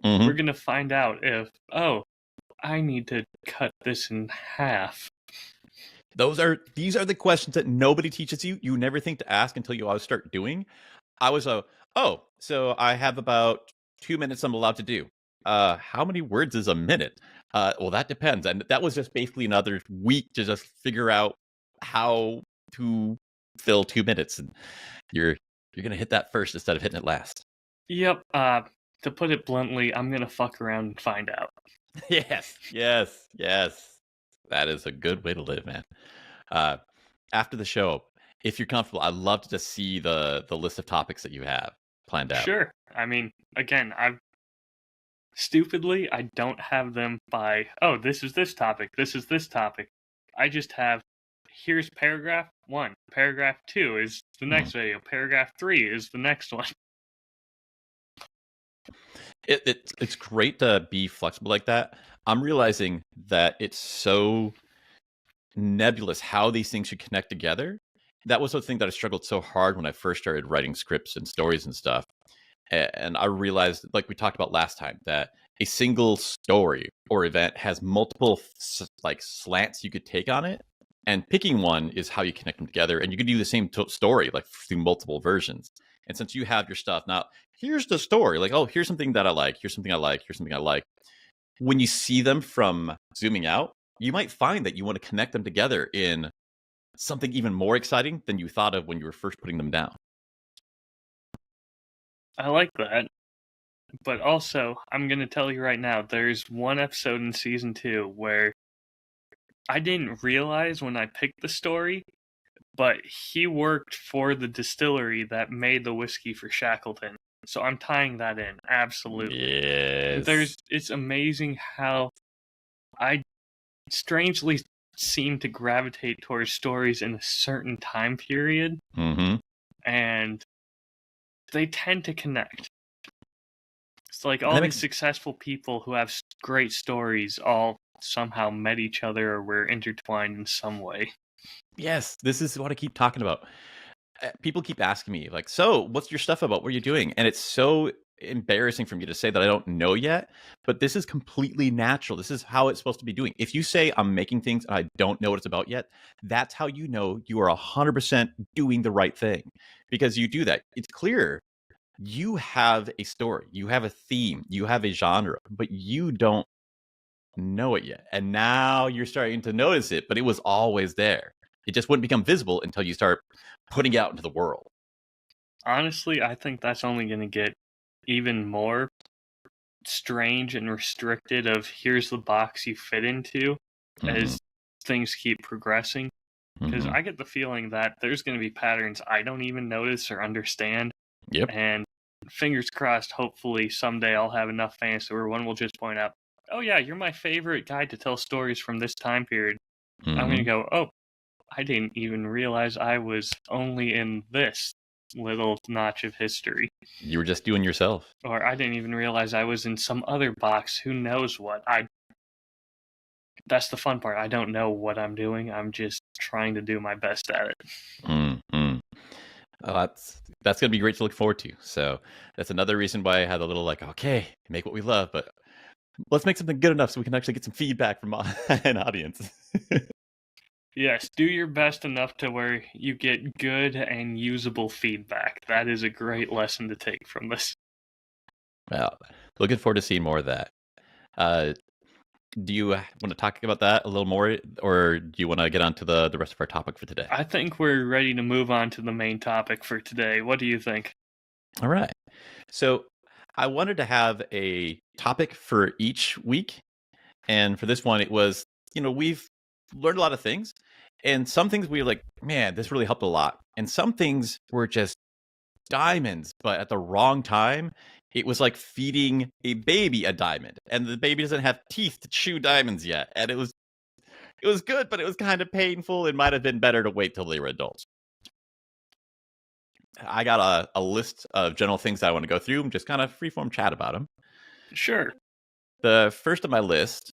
we're going to find out if, I need to cut this in half. These are the questions that nobody teaches you. You never think to ask until you always start doing. I was so I have about 2 minutes I'm allowed to do. How many words is a minute? Well, that depends. And that was just basically another week to just figure out how to fill 2 minutes. And you're going to hit that first instead of hitting it last. Yep. To put it bluntly, I'm going to fuck around and find out. Yes, yes, yes. That is a good way to live, man. Uh, After the show, if you're comfortable, I'd love to just see the list of topics that you have planned out. Sure. I mean, again, I don't have them by, oh, this is this topic, this is this topic. I just have, here's paragraph 1, paragraph 2 is the Mm. next video, paragraph 3 is the next one. It's great to be flexible like that. I'm realizing that it's so nebulous how these things should connect together. That was the thing that I struggled so hard when I first started writing scripts and stories and stuff. And I realized, like we talked about last time, that a single story or event has multiple like slants you could take on it, and picking one is how you connect them together. And you could do the same story like through multiple versions. And since you have your stuff now, here's the story. Like, oh, here's something that I like. Here's something I like. Here's something I like. When you see them from zooming out, you might find that you want to connect them together in something even more exciting than you thought of when you were first putting them down. I like that. But also, I'm going to tell you right now, there's one episode in season 2 where I didn't realize when I picked the story, but he worked for the distillery that made the whiskey for Shackleton. So I'm tying that in, absolutely. Yes. It's amazing how I strangely seem to gravitate towards stories in a certain time period, Mm-hmm. and they tend to connect. It's like And all that these makes successful people who have great stories all somehow met each other or were intertwined in some way. yes. This is what I keep talking about. People keep asking me, like, so what's your stuff about? What are you doing? And it's so embarrassing for me to say that I don't know yet, but this is completely natural. This is how it's supposed to be doing. If you say I'm making things and I don't know what it's about yet, that's how you know you are 100% doing the right thing, because you do that. It's clear you have a story, you have a theme, you have a genre, but you don't know it yet. And now you're starting to notice it, but it was always there. It just wouldn't become visible until you start putting it out into the world. Honestly, I think that's only going to get even more strange and restricted of here's the box you fit into Mm-hmm. as things keep progressing. Because Mm-hmm. I get the feeling that there's going to be patterns I don't even notice or understand. Yep. And fingers crossed, hopefully someday I'll have enough fans where one will just point out, oh yeah, you're my favorite guy to tell stories from this time period. I'm going to Mm-hmm. go, oh, I didn't even realize I was only in this little notch of history. You were just doing yourself. Or I didn't even realize I was in some other box. Who knows what? That's the fun part. I don't know what I'm doing. I'm just trying to do my best at it. Mm-hmm. Oh, that's gonna be great to look forward to. So that's another reason why I had a little like, okay, make what we love, but let's make something good enough so we can actually get some feedback from an audience. Yes, do your best enough to where you get good and usable feedback. That is a great lesson to take from this. Well, looking forward to seeing more of that. Uh, do you want to talk about that a little more, or do you want to get on to the rest of our topic for today? I think we're ready to move on to the main topic for today. What do you think? All right. So I wanted to have a topic for each week. And for this one, it was, we've learned a lot of things. And some things we were like, man, this really helped a lot. And some things were just diamonds, but at the wrong time. It was like feeding a baby a diamond. And the baby doesn't have teeth to chew diamonds yet. And it was good, but it was kind of painful. It might have been better to wait till they were adults. I got a list of general things that I want to go through and just kind of freeform chat about them. Sure. The first on my list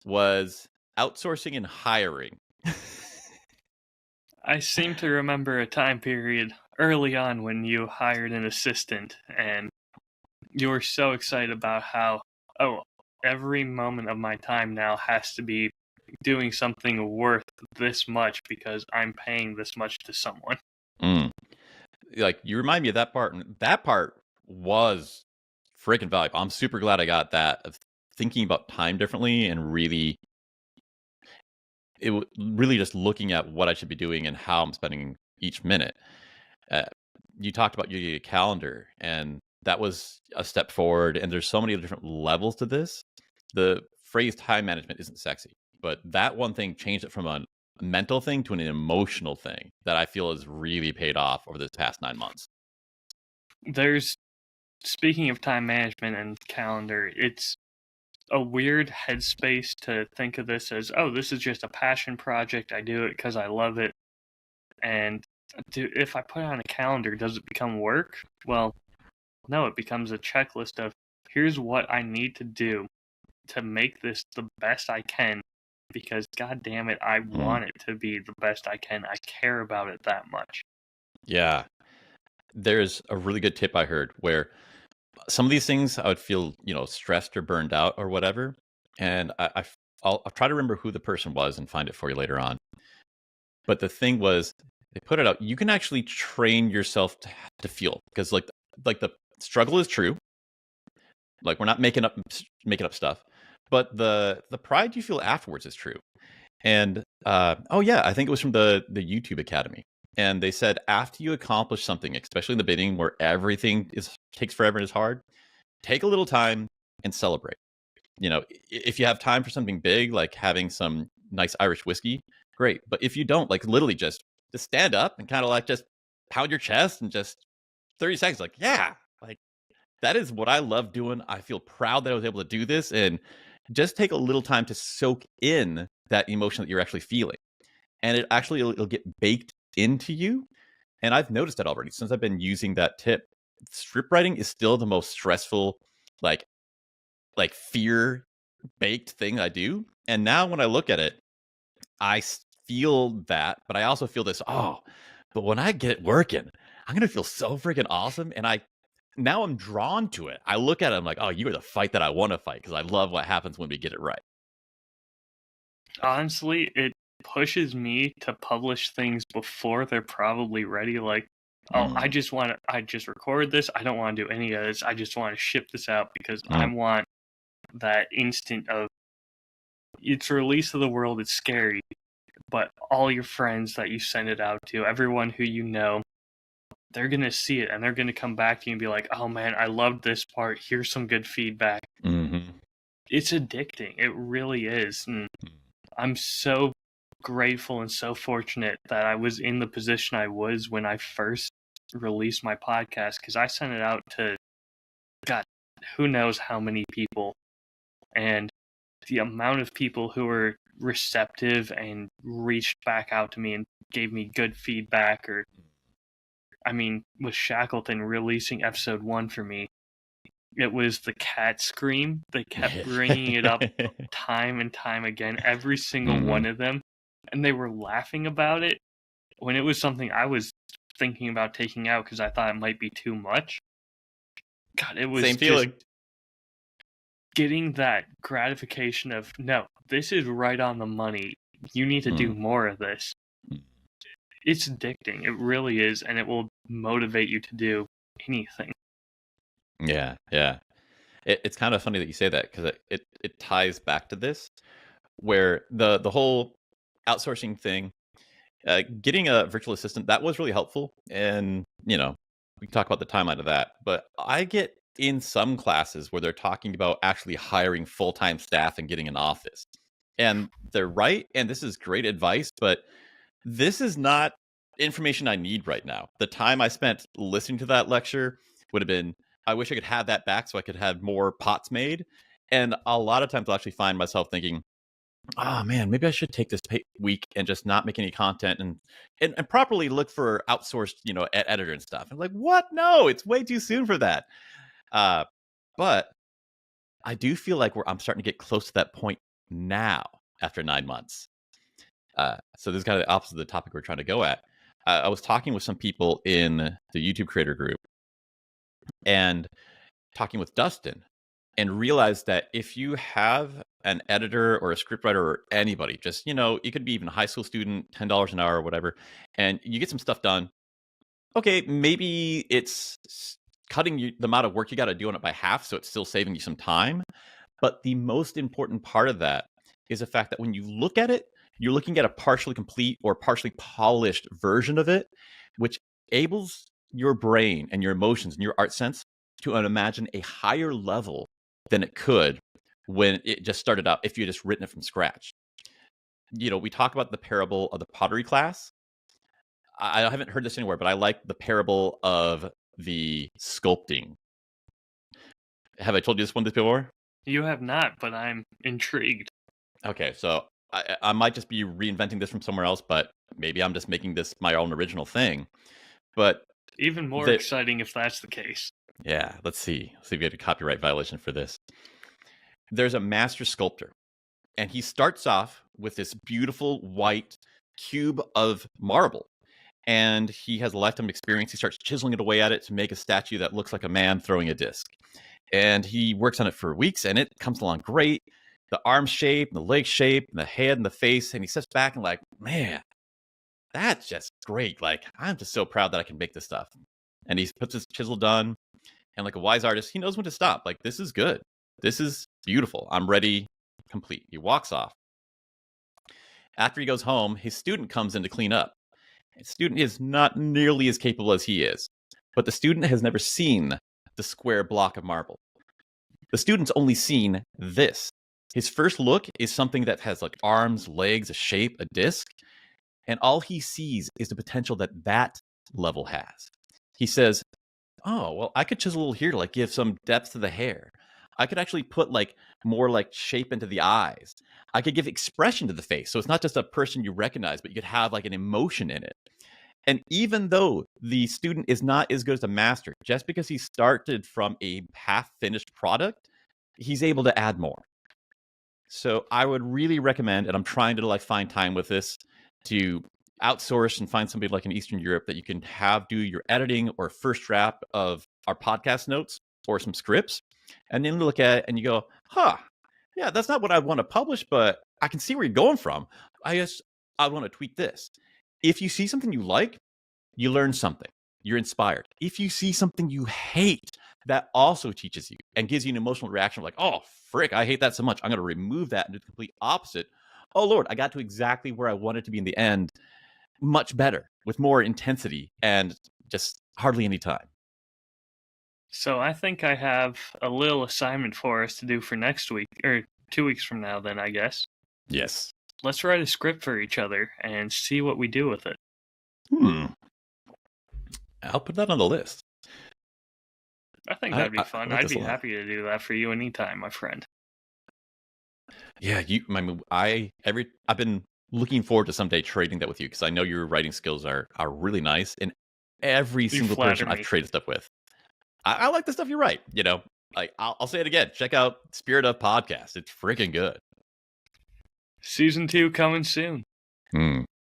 was outsourcing and hiring. I seem to remember a time period early on when you hired an assistant and you were so excited about how, oh, every moment of my time now has to be doing something worth this much because I'm paying this much to someone. Mm. Like, you remind me of that part, and that part was freaking valuable. I'm super glad I got that, of thinking about time differently and really really just looking at what I should be doing and how I'm spending each minute. Uh, you talked about your calendar, and that was a step forward. And there's so many different levels to this. The phrase time management isn't sexy, but that one thing changed it from a mental thing to an emotional thing that I feel has really paid off over this past 9 months. There's Speaking of time management and calendar, it's a weird headspace to think of this as, oh, this is just a passion project. I do it because I love it. And if I put it on a calendar, does it become work? Well, no, it becomes a checklist of here's what I need to do to make this the best I can, because god damn it, I Mm. want it to be the best I can. I care about it that much. Yeah. There's a really good tip I heard where some of these things I would feel, stressed or burned out or whatever. And I'll try to remember who the person was and find it for you later on. But the thing was, they put it out. You can actually train yourself to feel, because like the struggle is true. Like, we're not making up stuff, but the pride you feel afterwards is true. And oh yeah, I think it was from the YouTube Academy. And they said after you accomplish something, especially in the beginning where everything takes forever and is hard, take a little time and celebrate. If you have time for something big like having some nice Irish whiskey, great. But if you don't, like, literally just stand up and kind of like just pound your chest and just 30 seconds, like, yeah, like, that is what I love doing. I feel proud that I was able to do this, and just take a little time to soak in that emotion that you're actually feeling. And it'll get baked into you. And I've noticed that already since I've been using that tip. Script writing is still the most stressful, like fear baked thing I do. And now when I look at it, feel that, but I also feel this, oh, but when I get it working, I'm gonna feel so freaking awesome. And now I'm drawn to it. I look at it, I'm like, oh, you are the fight that I want to fight, because I love what happens when we get it right. Honestly, it pushes me to publish things before they're probably ready. Like, oh, I just record this. I don't want to do any of this. I just want to ship this out because I want that instant of it's released to the world. It's scary, but all your friends that you send it out to, everyone who you know, they're going to see it and they're going to come back to you and be like, oh man, I loved this part. Here's some good feedback. Mm-hmm. It's addicting. It really is. And I'm so grateful and so fortunate that I was in the position I was when I first released my podcast, because I sent it out to, God, who knows how many people. And the amount of people who were receptive and reached back out to me and gave me good feedback, or, I mean, with Shackleton releasing episode 1 for me, it was the cat scream. They kept bringing it up time and time again, every single one of them. And they were laughing about it when it was something I was thinking about taking out because I thought it might be too much. God, it was same feeling. Just getting that gratification of, no, this is right on the money. You need to do more of this. It's addicting. It really is. And it will motivate you to do anything. Yeah. It's kind of funny that you say that, because it ties back to this, where the whole outsourcing thing, getting a virtual assistant, that was really helpful. And, we can talk about the timeline of that. But I get in some classes where they're talking about actually hiring full-time staff and getting an office. And they're right. And this is great advice, but this is not information I need right now. The time I spent listening to that lecture would have been, I wish I could have that back so I could have more pots made. And a lot of times I'll actually find myself thinking, oh man, maybe I should take this week and just not make any content and properly look for outsourced, editor and stuff. I'm like, what? No, it's way too soon for that. But I do feel like I'm starting to get close to that point now after 9 months. So this is kind of the opposite of the topic we're trying to go at. I was talking with some people in the YouTube creator group and talking with Dustin, and realized that if you have an editor or a scriptwriter or anybody, just, it could be even a high school student, $10 an hour or whatever, and you get some stuff done. Okay, maybe it's cutting the amount of work you got to do on it by half, so it's still saving you some time. But the most important part of that is the fact that when you look at it, you're looking at a partially complete or partially polished version of it, which enables your brain and your emotions and your art sense to imagine a higher level than it could when it just started out if you had just written it from scratch. We talk about the parable of the pottery class. I haven't heard this anywhere, but I like the parable of the sculpting. Have I told you this one before? You have not, but I'm intrigued. Okay, so I might just be reinventing this from somewhere else, but maybe I'm just making this my own original thing. But Even more the, exciting if that's the case. yeah, let's see. Let's see if we get a copyright violation for this. There's a master sculptor, and he starts off with this beautiful white cube of marble. And he has a lifetime experience. He starts chiseling it away at it to make a statue that looks like a man throwing a disc. And he works on it for weeks, and it comes along great. The arm shape, and the leg shape, and the head, and the face. And he sits back and like, man, that's just great. Like, I'm just so proud that I can make this stuff. And he puts his chisel done. And like a wise artist, he knows when to stop. Like, this is good. This is beautiful. I'm ready, complete. He walks off. After he goes home, his student comes in to clean up. The student is not nearly as capable as he is, but the student has never seen the square block of marble. The student's only seen this. His first look is something that has like arms, legs, a shape, a disc, and all he sees is the potential that that level has. He says, oh, well, I could chisel a little here to like give some depth to the hair. I could actually put like more like shape into the eyes. I could give expression to the face. So it's not just a person you recognize, but you could have like an emotion in it. And even though the student is not as good as a master, just because he started from a half-finished product, he's able to add more. So I would really recommend, and I'm trying to like find time with this, to outsource and find somebody like in Eastern Europe that you can have do your editing or first draft of our podcast notes or some scripts, and then look at it and you go, yeah, that's not what I want to publish, but I can see where you're going from. I want to tweak this. If you see something you like, you learn something. You're inspired. If you see something you hate, that also teaches you and gives you an emotional reaction like, oh, frick, I hate that so much. I'm going to remove that and do the complete opposite. Oh, Lord, I got to exactly where I wanted to be in the end, much better, with more intensity and just hardly any time. So I think I have a little assignment for us to do for next week, or 2 weeks from now then, I guess. Yes. Let's write a script for each other and see what we do with it. I'll put that on the list. I think that'd be fun. like I'd this be a lot. happy to do that for you anytime, my friend. Yeah, I've been looking forward to someday trading that with you because I know your writing skills are really nice, and every single person I've traded stuff with, I like the stuff you write. Like I'll say it again. Check out Spirit of Podcast. It's freaking good. Season 2 coming soon.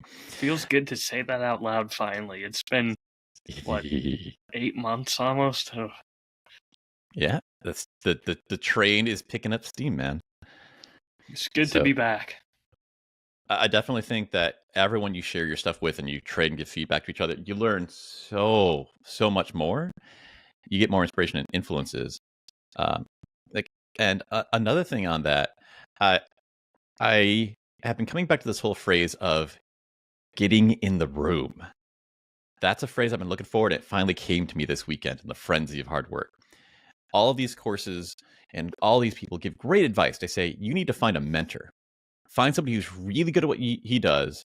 Feels good to say that out loud finally. It's been, what, 8 months almost? Oh. Yeah, that's the train is picking up steam, man. It's good to be back. I definitely think that everyone you share your stuff with and you trade and give feedback to each other, you learn so much more. You get more inspiration and influences. Another thing on that, I have been coming back to this whole phrase of getting in the room. That's a phrase I've been looking for, and it finally came to me this weekend in the frenzy of hard work. All of these courses and all these people give great advice. They say, you need to find a mentor. Find somebody who's really good at what he does,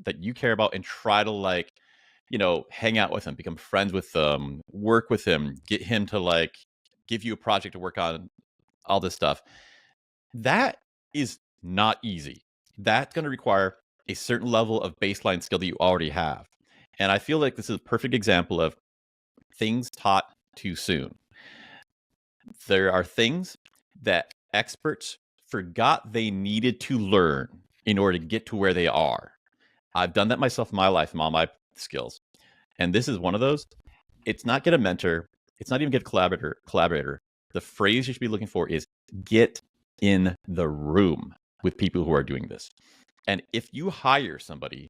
that you care about, and try to hang out with him, become friends with them, work with him, get him to give you a project to work on, all this stuff. That is not easy. That's going to require a certain level of baseline skill that you already have. And I feel like this is a perfect example of things taught too soon. There are things that experts forgot they needed to learn in order to get to where they are. I've done that myself in my life and all my skills. And this is one of those. It's not get a mentor. It's not even get a collaborator. The phrase you should be looking for is get in the room with people who are doing this. And if you hire somebody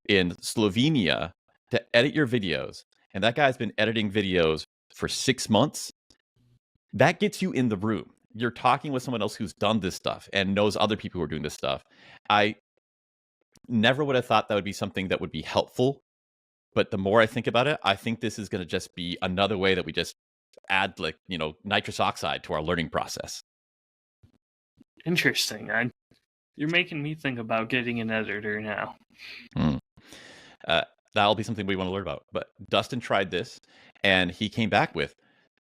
in Slovenia to edit your videos, and that guy's been editing videos for 6 months, that gets you in the room. You're talking with someone else who's done this stuff and knows other people who are doing this stuff. I never would have thought that would be something that would be helpful. But the more I think about it, I think this is going to just be another way that we just add nitrous oxide to our learning process. Interesting. You're making me think about getting an editor now. Hmm. That'll be something we want to learn about. But Dustin tried this, and he came back with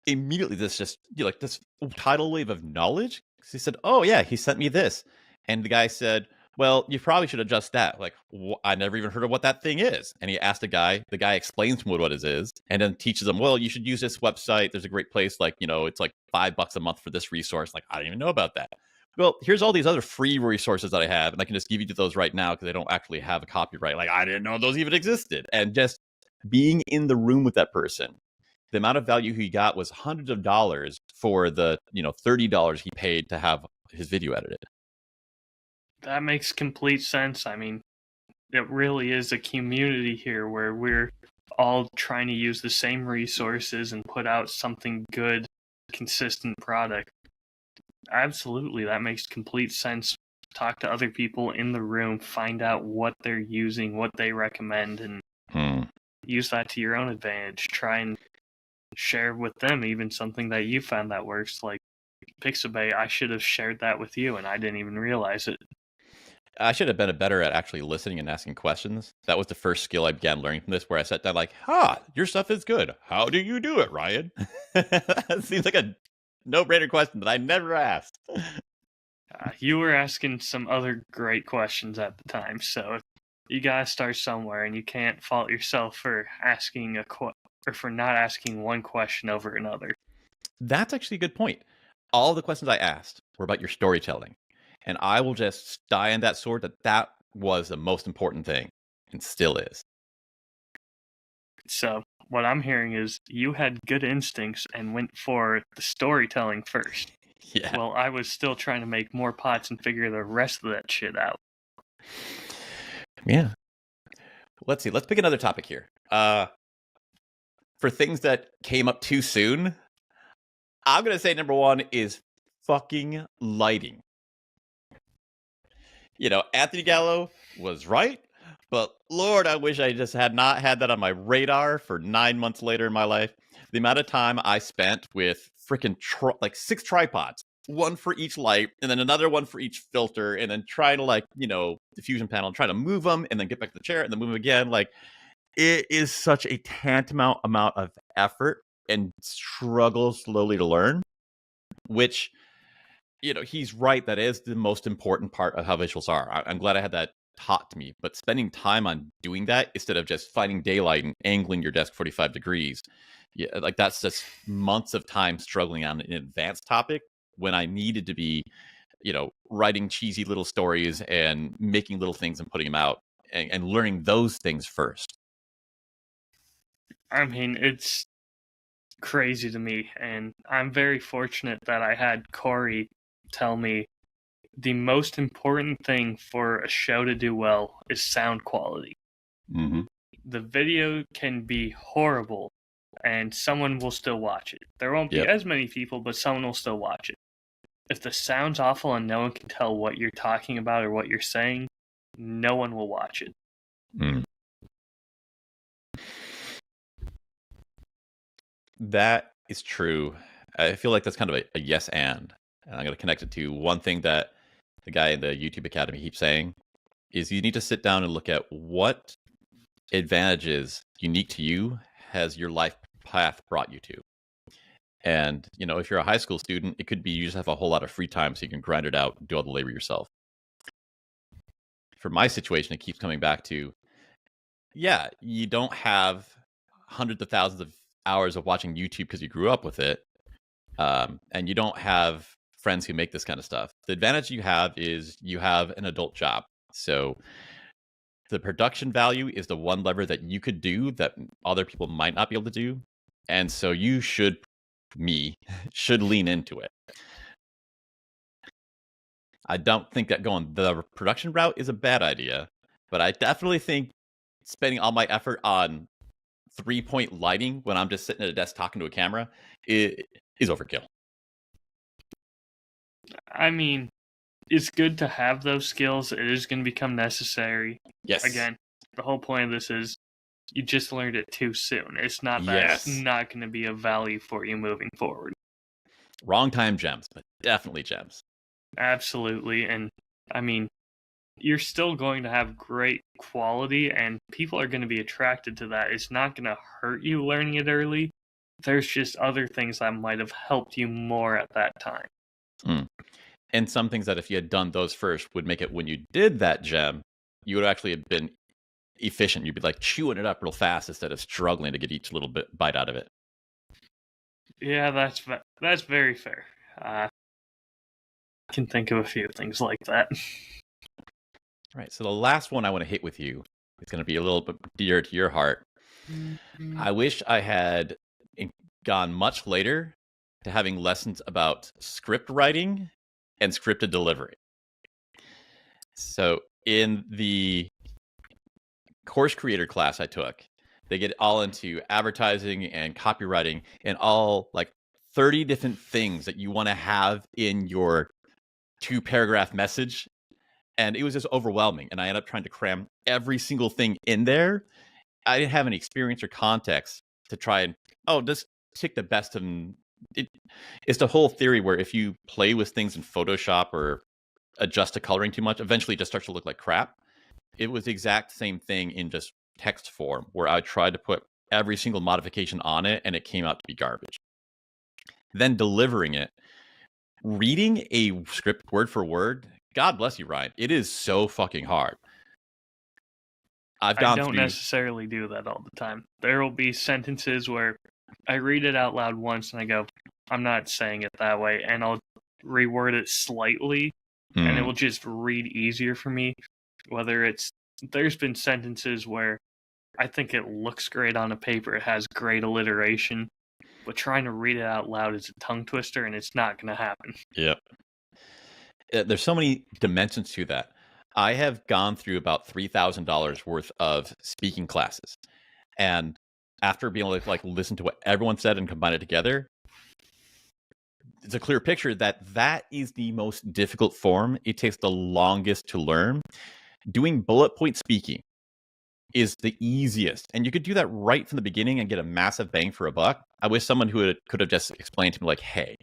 immediately this just like this tidal wave of knowledge. He said, "Oh yeah, he sent me this," and the guy said, "Well, you probably should adjust that." Like, I never even heard of what that thing is. And he asked the guy. The guy explains to him what it is, and then teaches him, "Well, you should use this website. There's a great place. Like, it's like $5 a month for this resource." Like, I didn't even know about that. Well, here's all these other free resources that I have, and I can just give you those right now because I don't actually have a copyright. Like, I didn't know those even existed. And just being in the room with that person, the amount of value he got was hundreds of dollars for the $30 he paid to have his video edited. That makes complete sense. I mean, it really is a community here where we're all trying to use the same resources and put out something good, consistent product. Absolutely, that makes complete sense. Talk to other people in the room, find out what they're using, what they recommend, and use that to your own advantage. Try and share with them even something that you found that works. Like Pixabay, I should have shared that with you, and I didn't even realize it. I should have been better at actually listening and asking questions. That was the first skill I began learning from this, where I sat down like, your stuff is good. How do you do it, Ryan? That seems like a no-brainer question that I never asked. You were asking some other great questions at the time, so you gotta start somewhere, and you can't fault yourself for asking or for not asking one question over another. That's actually a good point. All the questions I asked were about your storytelling. And I will just die on that sword that was the most important thing, and still is. So what I'm hearing is you had good instincts and went for the storytelling first. Yeah. Well, I was still trying to make more pots and figure the rest of that shit out. Yeah. Let's see. Let's pick another topic here. For things that came up too soon, I'm going to say number one is fucking lighting. Anthony Gallo was right, but Lord, I wish I just had not had that on my radar for 9 months later in my life. The amount of time I spent with freaking like 6 tripods, one for each light, and then another one for each filter, and then trying to diffusion panel, and trying to move them, and then get back to the chair, and then move them again. Like, it is such a tantamount amount of effort and struggle slowly to learn, which he's right. That is the most important part of how visuals are. I'm glad I had that taught to me, but spending time on doing that instead of just finding daylight and angling your desk 45 degrees, like that's just months of time struggling on an advanced topic when I needed to be, writing cheesy little stories and making little things and putting them out and learning those things first. I mean, it's crazy to me, and I'm very fortunate that I had Corey tell me the most important thing for a show to do well is sound quality. Mm-hmm. The video can be horrible and someone will still watch it. There won't be as many people, but someone will still watch it. If the sound's awful and no one can tell what you're talking about or what you're saying, no one will watch it. That is true. I feel like that's kind of a yes and I'm going to connect it to one thing that the guy in the YouTube Academy keeps saying is you need to sit down and look at what advantages unique to you has your life path brought you to. And, if you're a high school student, it could be you just have a whole lot of free time so you can grind it out and do all the labor yourself. For my situation, it keeps coming back to, you don't have hundreds of thousands of hours of watching YouTube because you grew up with it. And you don't have friends who make this kind of stuff. The advantage you have is you have an adult job. So the production value is the one lever that you could do that other people might not be able to do. And so you should lean into it. I don't think that going the production route is a bad idea, but I definitely think spending all my effort on 3-point lighting when I'm just sitting at a desk talking to a camera is overkill. I mean, it's good to have those skills. It is going to become necessary. Yes. Again, the whole point of this is you just learned it too soon. It's not that it's not going to be of value for you moving forward. Wrong time gems, but definitely gems. Absolutely. And I mean, you're still going to have great quality and people are going to be attracted to that. It's not going to hurt you learning it early. There's just other things that might have helped you more at that time. Mm. And some things that if you had done those first would make it when you did that gem, you would actually have been efficient. You'd be like chewing it up real fast instead of struggling to get each little bite out of it. Yeah, that's very fair. I can think of a few things like that. All right. So the last one I want to hit with you is going to be a little bit dear to your heart. I wish I had gone much later to having lessons about script writing and scripted delivery. So in the course creator class I took, they get all into advertising and copywriting and all like 30 different things that you want to have in your 2-paragraph message. And it was just overwhelming. And I ended up trying to cram every single thing in there. I didn't have any experience or context to try and, just take the best of them. It's the whole theory where if you play with things in Photoshop or adjust the coloring too much, eventually it just starts to look like crap. It was the exact same thing in just text form, where I tried to put every single modification on it and it came out to be garbage. Then delivering it, reading a script word for word, God bless you, Ryan. It is so fucking hard. I don't necessarily do that all the time. There will be sentences where I read it out loud once and I go, I'm not saying it that way, and I'll reword it slightly, and it will just read easier for me. There's been sentences where I think it looks great on a paper, it has great alliteration, but trying to read it out loud is a tongue twister, and it's not going to happen. Yep. There's so many dimensions to that. I have gone through about $3,000 worth of speaking classes, and after being able to listen to what everyone said and combine it together, it's a clear picture that is the most difficult form. It takes the longest to learn. Doing bullet point speaking is the easiest, and you could do that right from the beginning and get a massive bang for a buck. I wish someone who could have just explained to me, like, hey,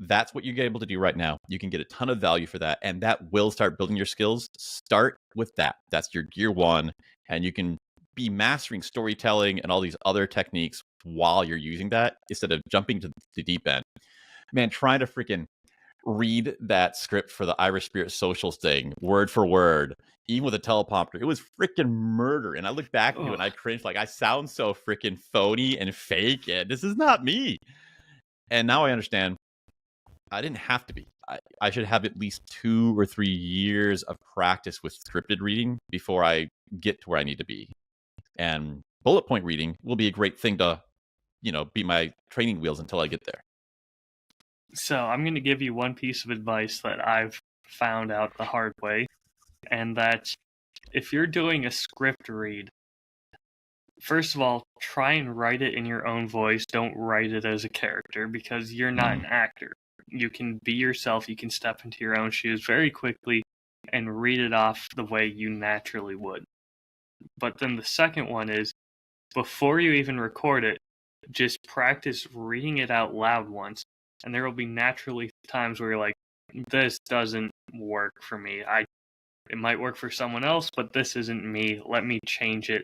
that's what you're able to do right now. You can get a ton of value for that, and that will start building your skills. Start with that. That's your gear one, and you can be mastering storytelling and all these other techniques while you're using that instead of jumping to the deep end. Man, trying to freaking read that script for the Irish Spirit Socials thing, word for word, even with a teleprompter, it was freaking murder. And I look back at it and I cringe, like, I sound so freaking phony and fake, and this is not me. And now I understand I didn't have to be. I should have at least 2 or 3 years of practice with scripted reading before I get to where I need to be. And bullet point reading will be a great thing to, be my training wheels until I get there. So I'm going to give you one piece of advice that I've found out the hard way, and that's if you're doing a script read, first of all, try and write it in your own voice. Don't write it as a character because you're not an actor. You can be yourself. You can step into your own shoes very quickly and read it off the way you naturally would. But then the second one is, before you even record it, just practice reading it out loud once. And there will be naturally times where you're like, this doesn't work for me. It might work for someone else, but this isn't me. Let me change it.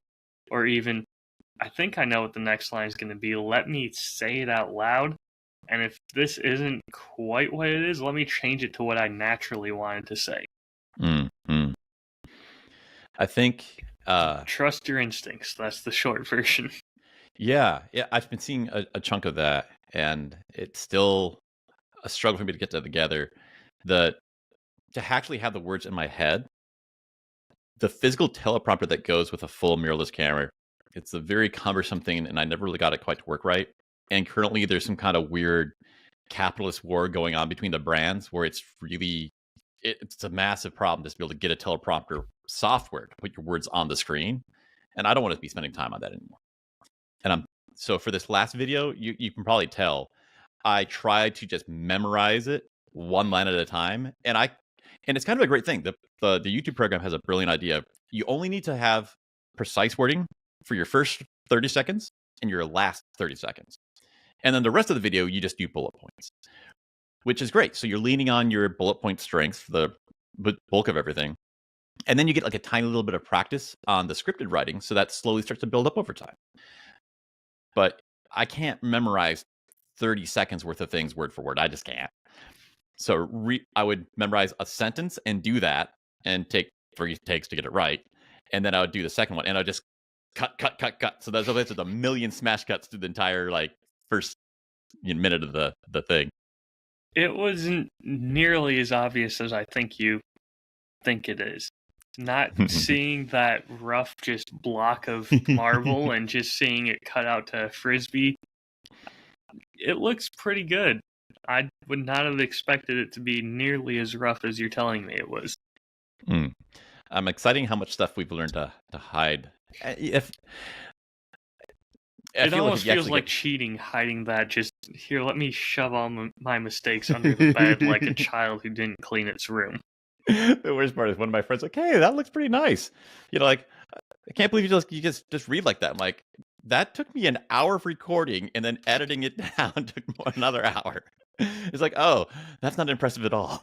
Or even, I think I know what the next line is going to be. Let me say it out loud. And if this isn't quite what it is, let me change it to what I naturally wanted to say. I think... trust your instincts. That's the short version. Yeah. I've been seeing a chunk of that, and it's still a struggle for me to get that together. To actually have the words in my head, the physical teleprompter that goes with a full mirrorless camera, it's a very cumbersome thing, and I never really got it quite to work right. And currently there's some kind of weird capitalist war going on between the brands where it's a massive problem just to be able to get a teleprompter software to put your words on the screen. And I don't want to be spending time on that anymore. And so for this last video, you can probably tell I tried to just memorize it one line at a time. And it's kind of a great thing. The YouTube program has a brilliant idea. You only need to have precise wording for your first 30 seconds and your last 30 seconds. And then the rest of the video, you just do bullet points. which is great. So you're leaning on your bullet point strengths for the bulk of everything. And then you get like a tiny little bit of practice on the scripted writing. So that slowly starts to build up over time. But I can't memorize 30 seconds worth of things word for word. I just can't. So I would memorize a sentence and do that and take 3 takes to get it right. And then I would do the second one and I'd just cut. So that's just a million smash cuts through the entire like first minute of the thing. It wasn't nearly as obvious as I think you think it is. Not seeing that rough just block of marble and just seeing it cut out to a frisbee, it looks pretty good. I would not have expected it to be nearly as rough as you're telling me it was. I'm exciting how much stuff we've learned to hide. It almost feels like cheating, hiding that. Just here, let me shove all my mistakes under the bed like a child who didn't clean its room. The worst part is one of my friends like, hey, that looks pretty nice. Like, I can't believe you just read like that. I'm like, that took me an hour of recording and then editing it down took another hour. It's like, oh, that's not impressive at all.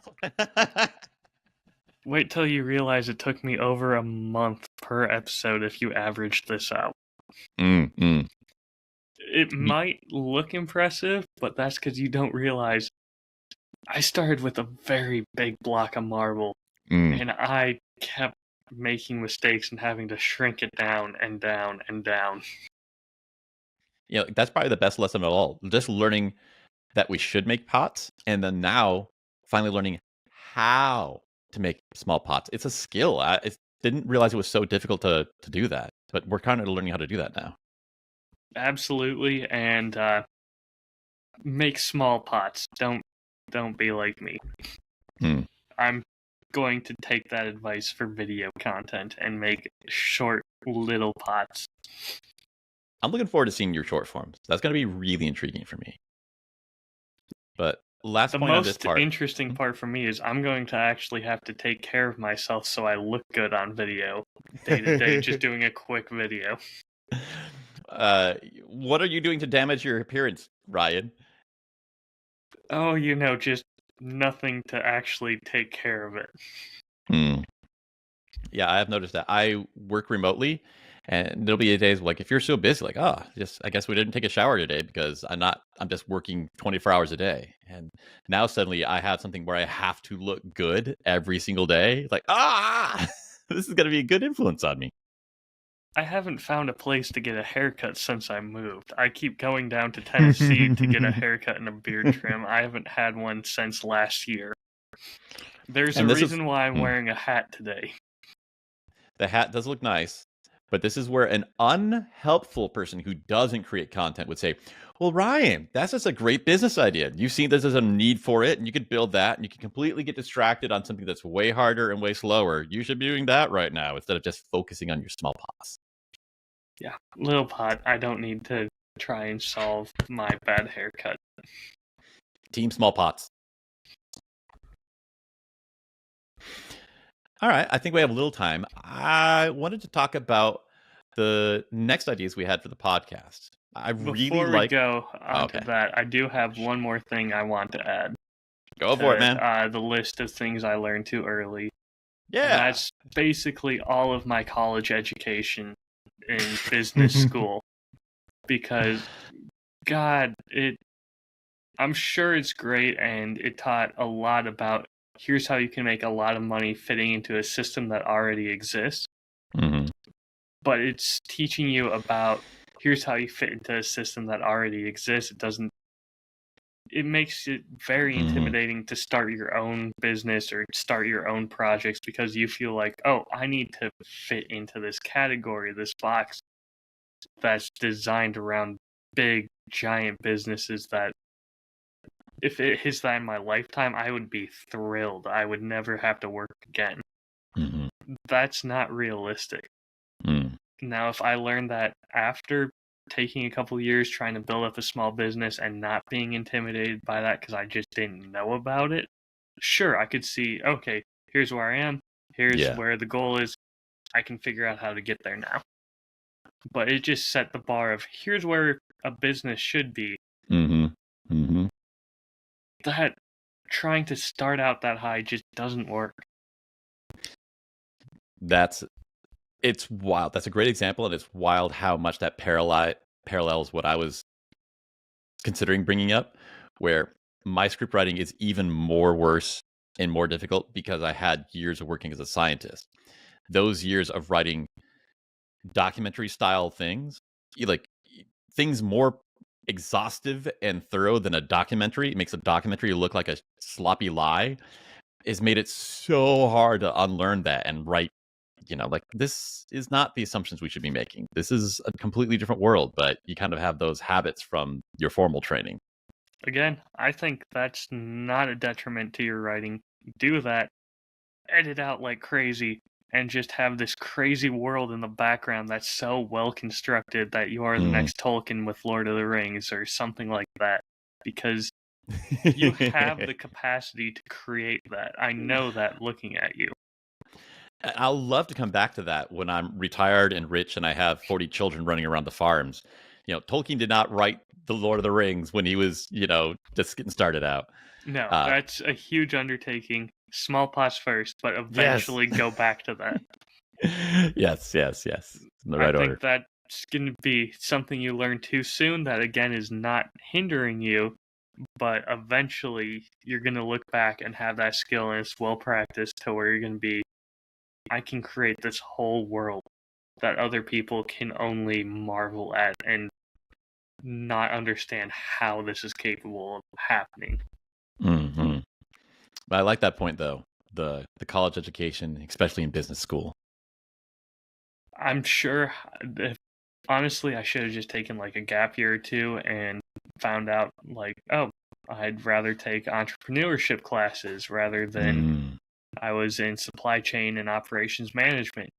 Wait till you realize it took me over a month per episode if you averaged this out. It might look impressive, but that's because you don't realize I started with a very big block of marble, and I kept making mistakes and having to shrink it down and down and down. That's probably the best lesson of all. Just learning that we should make pots, and then now finally learning how to make small pots. It's a skill. I didn't realize it was so difficult to do that, but we're kind of learning how to do that now. Absolutely, and make small pots. Don't be like me. I'm going to take that advice for video content and make short little pots. I'm looking forward to seeing your short forms. That's going to be really intriguing for me. But last point on this part. The most interesting part for me is I'm going to actually have to take care of myself so I look good on video day to day, just doing a quick video. What are you doing to damage your appearance, Ryan? Oh, just nothing to actually take care of it. Yeah, I have noticed that. I work remotely, and there'll be days like if you're so busy, like, I guess we didn't take a shower today because I'm just working 24 hours a day. And now suddenly I have something where I have to look good every single day. Like, this is going to be a good influence on me. I haven't found a place to get a haircut since I moved. I keep going down to Tennessee to get a haircut and a beard trim. I haven't had one since last year. There's a reason why I'm wearing a hat today. The hat does look nice, but this is where an unhelpful person who doesn't create content would say, well, Ryan, that's just a great business idea. You've seen there's a need for it, and you could build that, and you can completely get distracted on something that's way harder and way slower. You should be doing that right now instead of just focusing on your small pots. Yeah, little pot. I don't need to try and solve my bad haircut. Team small pots. All right, I think we have a little time. I wanted to talk about the next ideas we had for the podcast. Before we go on to that, I do have one more thing I want to add. Go for it, man. The list of things I learned too early. Yeah. And that's basically all of my college education in business school. Because, God, I'm sure it's great, and it taught a lot about here's how you can make a lot of money fitting into a system that already exists. But it's teaching you about here's how you fit into a system that already exists. It makes it very intimidating to start your own business or start your own projects because you feel like, oh, I need to fit into this category, this box that's designed around big, giant businesses that if it hits that in my lifetime, I would be thrilled. I would never have to work again. That's not realistic. Now, if I learned that after taking a couple years trying to build up a small business and not being intimidated by that because I just didn't know about it, sure, I could see, okay, here's where I am. Here's where the goal is. I can figure out how to get there now. But it just set the bar of here's where a business should be. That trying to start out that high just doesn't work. It's wild. That's a great example, and it's wild how much that parallels what I was considering bringing up, where my script writing is even more worse and more difficult because I had years of working as a scientist. Those years of writing documentary style things, like things more exhaustive and thorough than a documentary. It makes a documentary look like a sloppy lie. Has made it so hard to unlearn that and write. Like this is not the assumptions we should be making. This is a completely different world, but you kind of have those habits from your formal training. Again, I think that's not a detriment to your writing. Do that, edit out like crazy, and just have this crazy world in the background that's so well constructed that you are the next Tolkien with Lord of the Rings or something like that. Because you have the capacity to create that. I know that looking at you. I'll love to come back to that when I'm retired and rich and I have 40 children running around the farms. Tolkien did not write The Lord of the Rings when he was, just getting started out. No, that's a huge undertaking. Small pots first, but eventually go back to that. Yes. In the right order. I think that's going to be something you learn too soon that, again, is not hindering you, but eventually you're going to look back and have that skill and it's well practiced to where you're going to be, I can create this whole world that other people can only marvel at and not understand how this is capable of happening. Mm-hmm. I like that point, though. The college education, especially in business school. I'm sure, honestly, I should have just taken like a gap year or two and found out like, oh, I'd rather take entrepreneurship classes rather than I was in supply chain and operations management.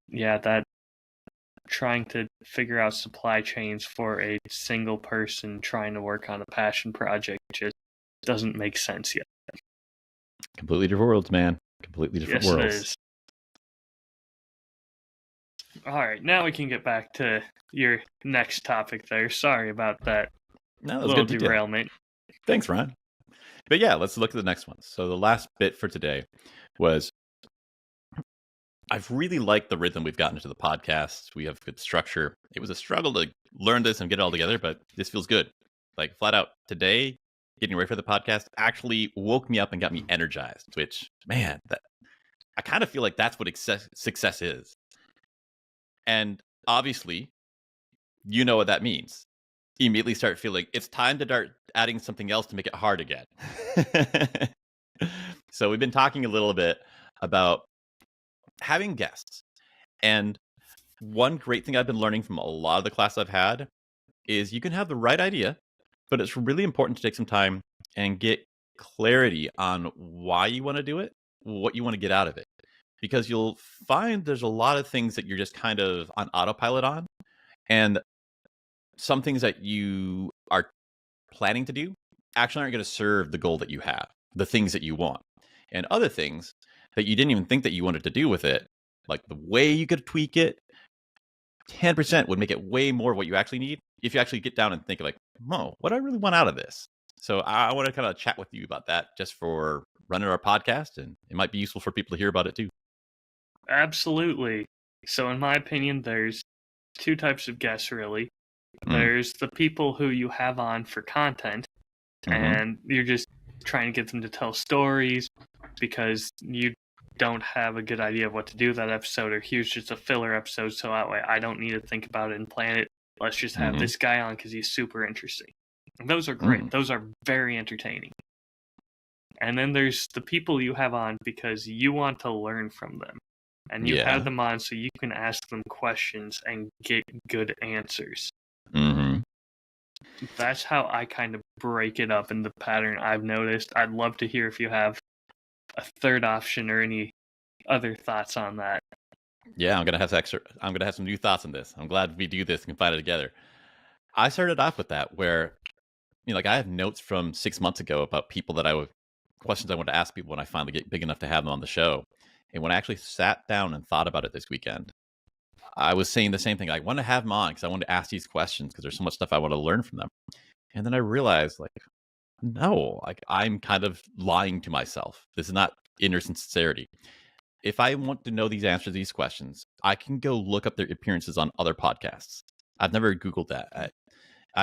Yeah, that trying to figure out supply chains for a single person trying to work on a passion project just doesn't make sense yet. Completely different worlds, man. Completely different worlds. It is. All right, now we can get back to your next topic there. Sorry about that. No, that was good derailment. Thanks, Ryan. But yeah, let's look at the next one. So the last bit for today was, I've really liked the rhythm we've gotten into the podcast. We have good structure. It was a struggle to learn this and get it all together, but this feels good. Like flat out today, getting ready for the podcast actually woke me up and got me energized, which, man, I kind of feel like that's what success is. And obviously, you know what that means. You immediately start feeling it's time to start adding something else to make it hard again. So we've been talking a little bit about having guests. And one great thing I've been learning from a lot of the class I've had is you can have the right idea, but it's really important to take some time and get clarity on why you want to do it, what you want to get out of it. Because you'll find there's a lot of things that you're just kind of on autopilot on. And some things that you are planning to do actually aren't going to serve the goal that you have, the things that you want. And other things that you didn't even think that you wanted to do with it, like the way you could tweak it, 10% would make it way more of what you actually need if you actually get down and think like, oh, what do I really want out of this? So I want to kind of chat with you about that just for running our podcast, and it might be useful for people to hear about it too. Absolutely. So in my opinion, there's two types of guests, really. There's the people who you have on for content, and you're just trying to get them to tell stories because you don't have a good idea of what to do with that episode, or here's just a filler episode, so that way I don't need to think about it and plan it. Let's just have this guy on because he's super interesting. And those are great. Those are very entertaining. And then there's the people you have on because you want to learn from them. And you have them on so you can ask them questions and get good answers. That's how I kind of break it up in the pattern I've noticed. I'd love to hear if you have a third option or any other thoughts on that. Yeah, I'm gonna have some new thoughts on this. I'm glad we do this and can find it together. I started off with that where, like I have notes from 6 months ago about people questions I want to ask people when I finally get big enough to have them on the show. And when I actually sat down and thought about it this weekend, I was saying the same thing. I want to have them on because I want to ask these questions because there's so much stuff I want to learn from them. And then I realized, like, No, like I'm kind of lying to myself. This is not inner sincerity. If I want to know these answers to these questions, I can go look up their appearances on other podcasts. I've never Googled that. I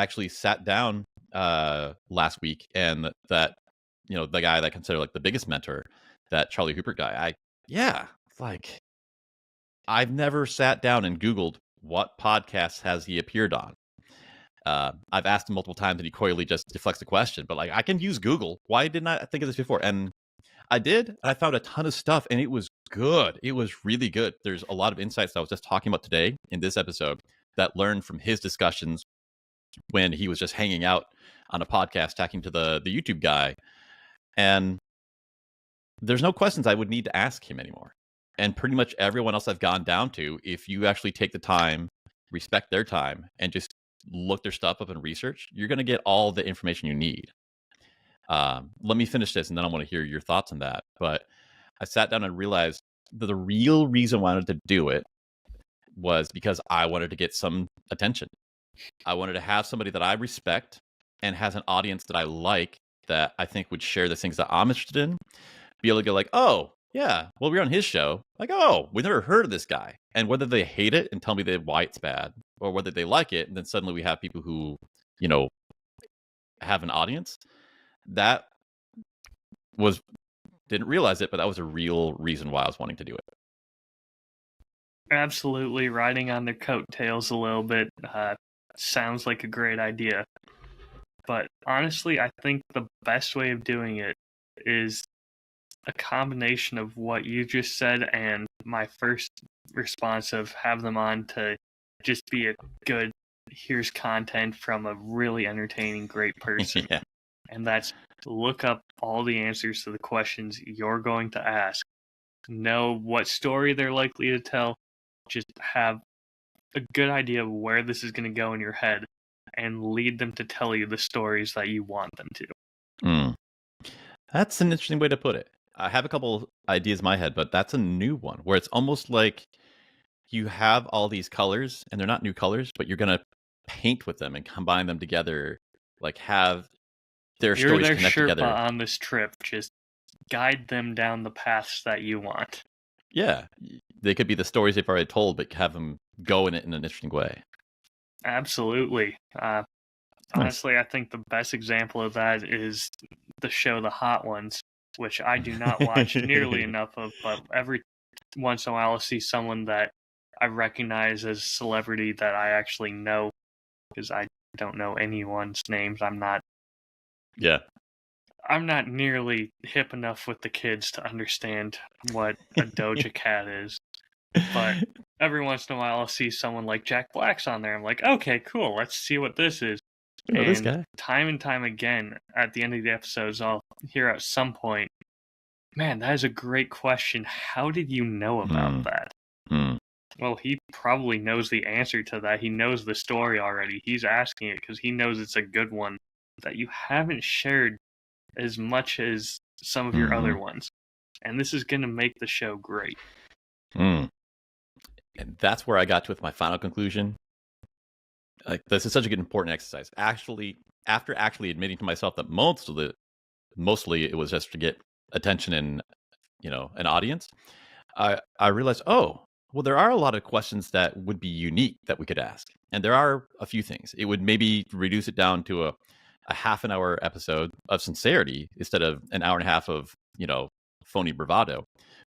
actually sat down last week, and that the guy that I consider like the biggest mentor, that Charlie Hooper guy. Yeah, like I've never sat down and Googled what podcasts has he appeared on. I've asked him multiple times, and he coyly just deflects the question. But like, I can use Google. Why didn't I think of this before? And I did. And I found a ton of stuff, and it was good. It was really good. There's a lot of insights that I was just talking about today in this episode that learned from his discussions when he was just hanging out on a podcast talking to the YouTube guy. And there's no questions I would need to ask him anymore. And pretty much everyone else I've gone down to, if you actually take the time, respect their time, and just look their stuff up and research, you're going to get all the information you need. Let me finish this, and then I want to hear your thoughts on that. But I sat down and realized that the real reason I wanted to do it was because I wanted to get some attention. I wanted to have somebody that I respect and has an audience that I like, that I think would share the things that I'm interested in, be able to go like, oh, yeah, well, we're on his show. Like, oh, we never heard of this guy. And whether they hate it and tell me why it's bad, or whether they like it, and then suddenly we have people who, have an audience. That didn't realize it, but that was a real reason why I was wanting to do it. Absolutely, riding on their coattails a little bit sounds like a great idea. But honestly, I think the best way of doing it is a combination of what you just said and my first response of have them on to just be a good, here's content from a really entertaining, great person. Yeah. And that's look up all the answers to the questions you're going to ask. Know what story they're likely to tell. Just have a good idea of where this is going to go in your head and lead them to tell you the stories that you want them to. That's an interesting way to put it. I have a couple ideas in my head, but that's a new one where it's almost like you have all these colors, and they're not new colors, but you're going to paint with them and combine them together, like have their stories You're their connect Sherpa together. on this trip. Just guide them down the paths that you want. Yeah, they could be the stories they've already told, but have them go in it in an interesting way. Absolutely. Honestly, I think the best example of that is the show The Hot Ones, which I do not watch nearly enough of, but every once in a while I'll see someone that I recognize as a celebrity that I actually know, because I don't know anyone's names. I'm not nearly hip enough with the kids to understand what a Doja Cat is. But every once in a while I'll see someone like Jack Black's on there. I'm like, okay, cool, let's see what this is. Oh, this guy. Time and time again, at the end of the episodes, I'll hear at some point, man, that is a great question. How did you know about that? Well, he probably knows the answer to that. He knows the story already. He's asking it because he knows it's a good one that you haven't shared as much as some of your other ones. And this is going to make the show great. And that's where I got to with my final conclusion. Like, this is such a good, important exercise. Actually, after admitting to myself that mostly it was just to get attention and, an audience, I realized, oh, well, there are a lot of questions that would be unique that we could ask. And there are a few things. It would maybe reduce it down to a half an hour episode of sincerity instead of an hour and a half of, phony bravado.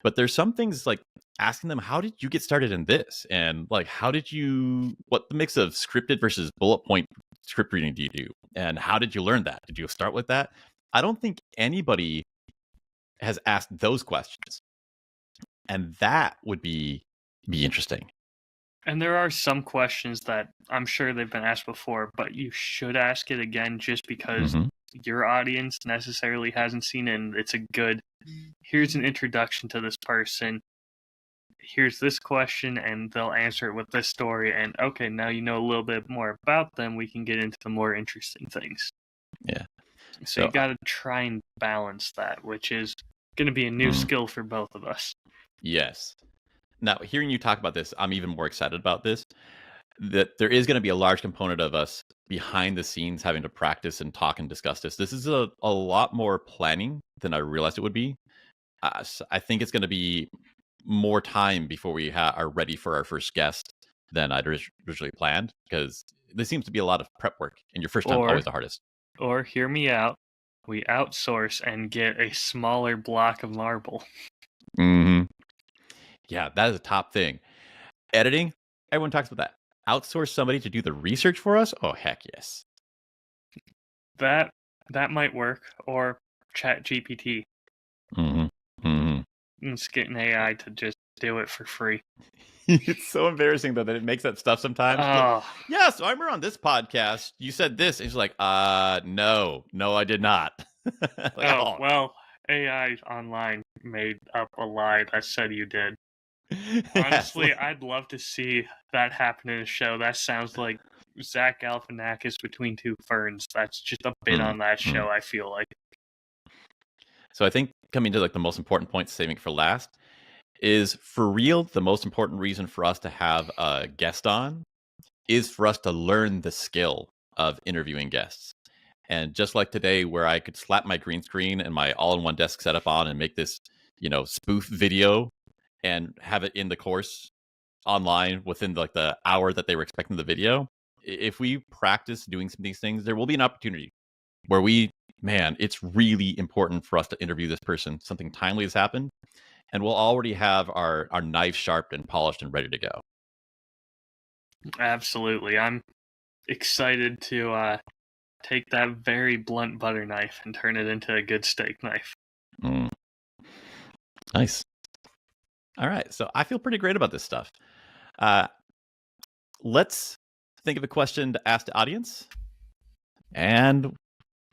But there's some things like asking them, how did you get started in this? And like, what the mix of scripted versus bullet point script reading do you do? And how did you learn that? Did you start with that? I don't think anybody has asked those questions. And that would be interesting. And there are some questions that I'm sure they've been asked before, but you should ask it again just because your audience necessarily hasn't seen it. And it's a good, here's an introduction to this person. Here's this question, and they'll answer it with this story. And okay, now you know a little bit more about them. We can get into the more interesting things. Yeah. So you got to try and balance that, which is going to be a new skill for both of us. Yes. Now, hearing you talk about this, I'm even more excited about this. That there is going to be a large component of us behind the scenes having to practice and talk and discuss this. This is a lot more planning than I realized it would be. I think it's going to be more time before we are ready for our first guest than I'd originally planned, because there seems to be a lot of prep work, and your first time's always Or the hardest. or hear me out. We outsource and get a smaller block of marble. Hmm. Yeah, that is a top thing. Editing, everyone talks about that. Outsource somebody to do the research for us? Oh, heck yes. That might work. Or Chat GPT. Hmm. Hmm. Let's get an AI to just do it for free. It's so embarrassing though that it makes that stuff sometimes. Like, Oh, yeah, so I remember on this podcast you said this. And he's like, no, I did not. Like, oh oh. well. AI online made up a lie that said you did. Yes, Honestly, I'd love to see that happen in a show. That sounds like Zach Galifianakis between two ferns. That's just a bit mm, on that mm. show, I feel like. So I think coming to like the most important point, saving for last, is for real. The most important reason for us to have a guest on is for us to learn the skill of interviewing guests. And just like today, where I could slap my green screen and my all-in-one desk setup on and make this, spoof video and have it in the course online within like the hour that they were expecting the video. If we practice doing some of these things, there will be an opportunity where it's really important for us to interview this person. Something timely has happened, and we'll already have our knife sharp and polished and ready to go. Absolutely. I'm excited to take that very blunt butter knife and turn it into a good steak knife. Mm. Nice. All right. So I feel pretty great about this stuff. Uh, let's think of a question to ask the audience, and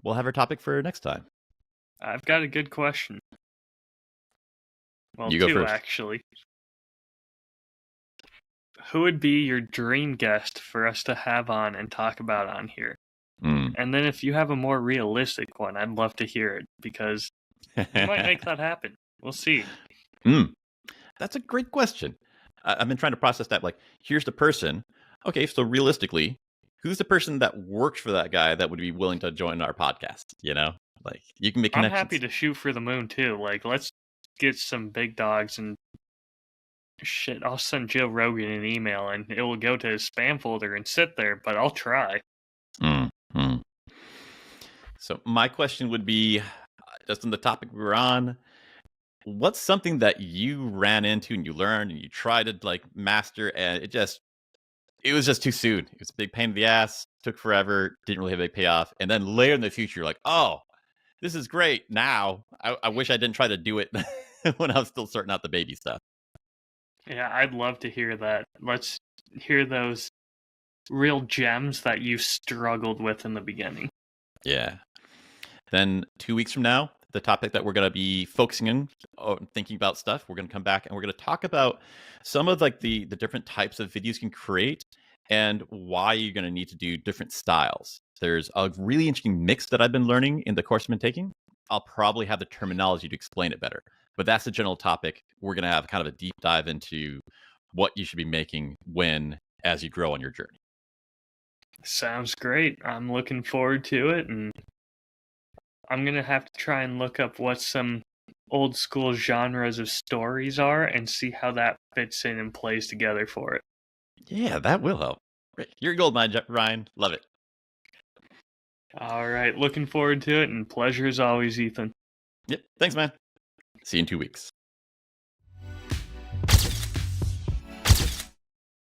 we'll have our topic for next time. I've got a good question. Well, You go two first. actually. Who would be your dream guest for us to have on and talk about on here? Mm. And then if you have a more realistic one, I'd love to hear it because we might make that happen. We'll see. That's a great question. I've been trying to process that. Like, here's the person. Okay, so realistically, who's the person that works for that guy that would be willing to join our podcast? Like you can make I'm connections. happy to shoot for the moon too. Like, let's get some big dogs and shit. I'll send Joe Rogan an email and it will go to his spam folder and sit there, but I'll try. Mm. So my question would be, just on the topic we were on, what's something that you ran into and you learned and you tried to like master, and it was just too soon. It was a big pain in the ass, took forever, didn't really have a big payoff. And then later in the future, you're like, oh, this is great. Now, I wish I didn't try to do it when I was still sorting out the baby stuff. Yeah, I'd love to hear that. Let's hear those real gems that you struggled with in the beginning. Yeah. Then 2 weeks from now, the topic that we're going to be focusing on, thinking about stuff, we're going to come back and we're going to talk about some of like the different types of videos you can create and why you're going to need to do different styles. There's a really interesting mix that I've been learning in the course I've been taking. I'll probably have the terminology to explain it better, but that's the general topic. We're going to have kind of a deep dive into what you should be making as you grow on your journey. Sounds great. I'm looking forward to it, and I'm going to have to try and look up what some old school genres of stories are and see how that fits in and plays together for it. Yeah, that will help. You're gold mine, Ryan. Love it. All right, looking forward to it, and pleasure as always, Ethan. Yep. Thanks, man. See you in 2 weeks.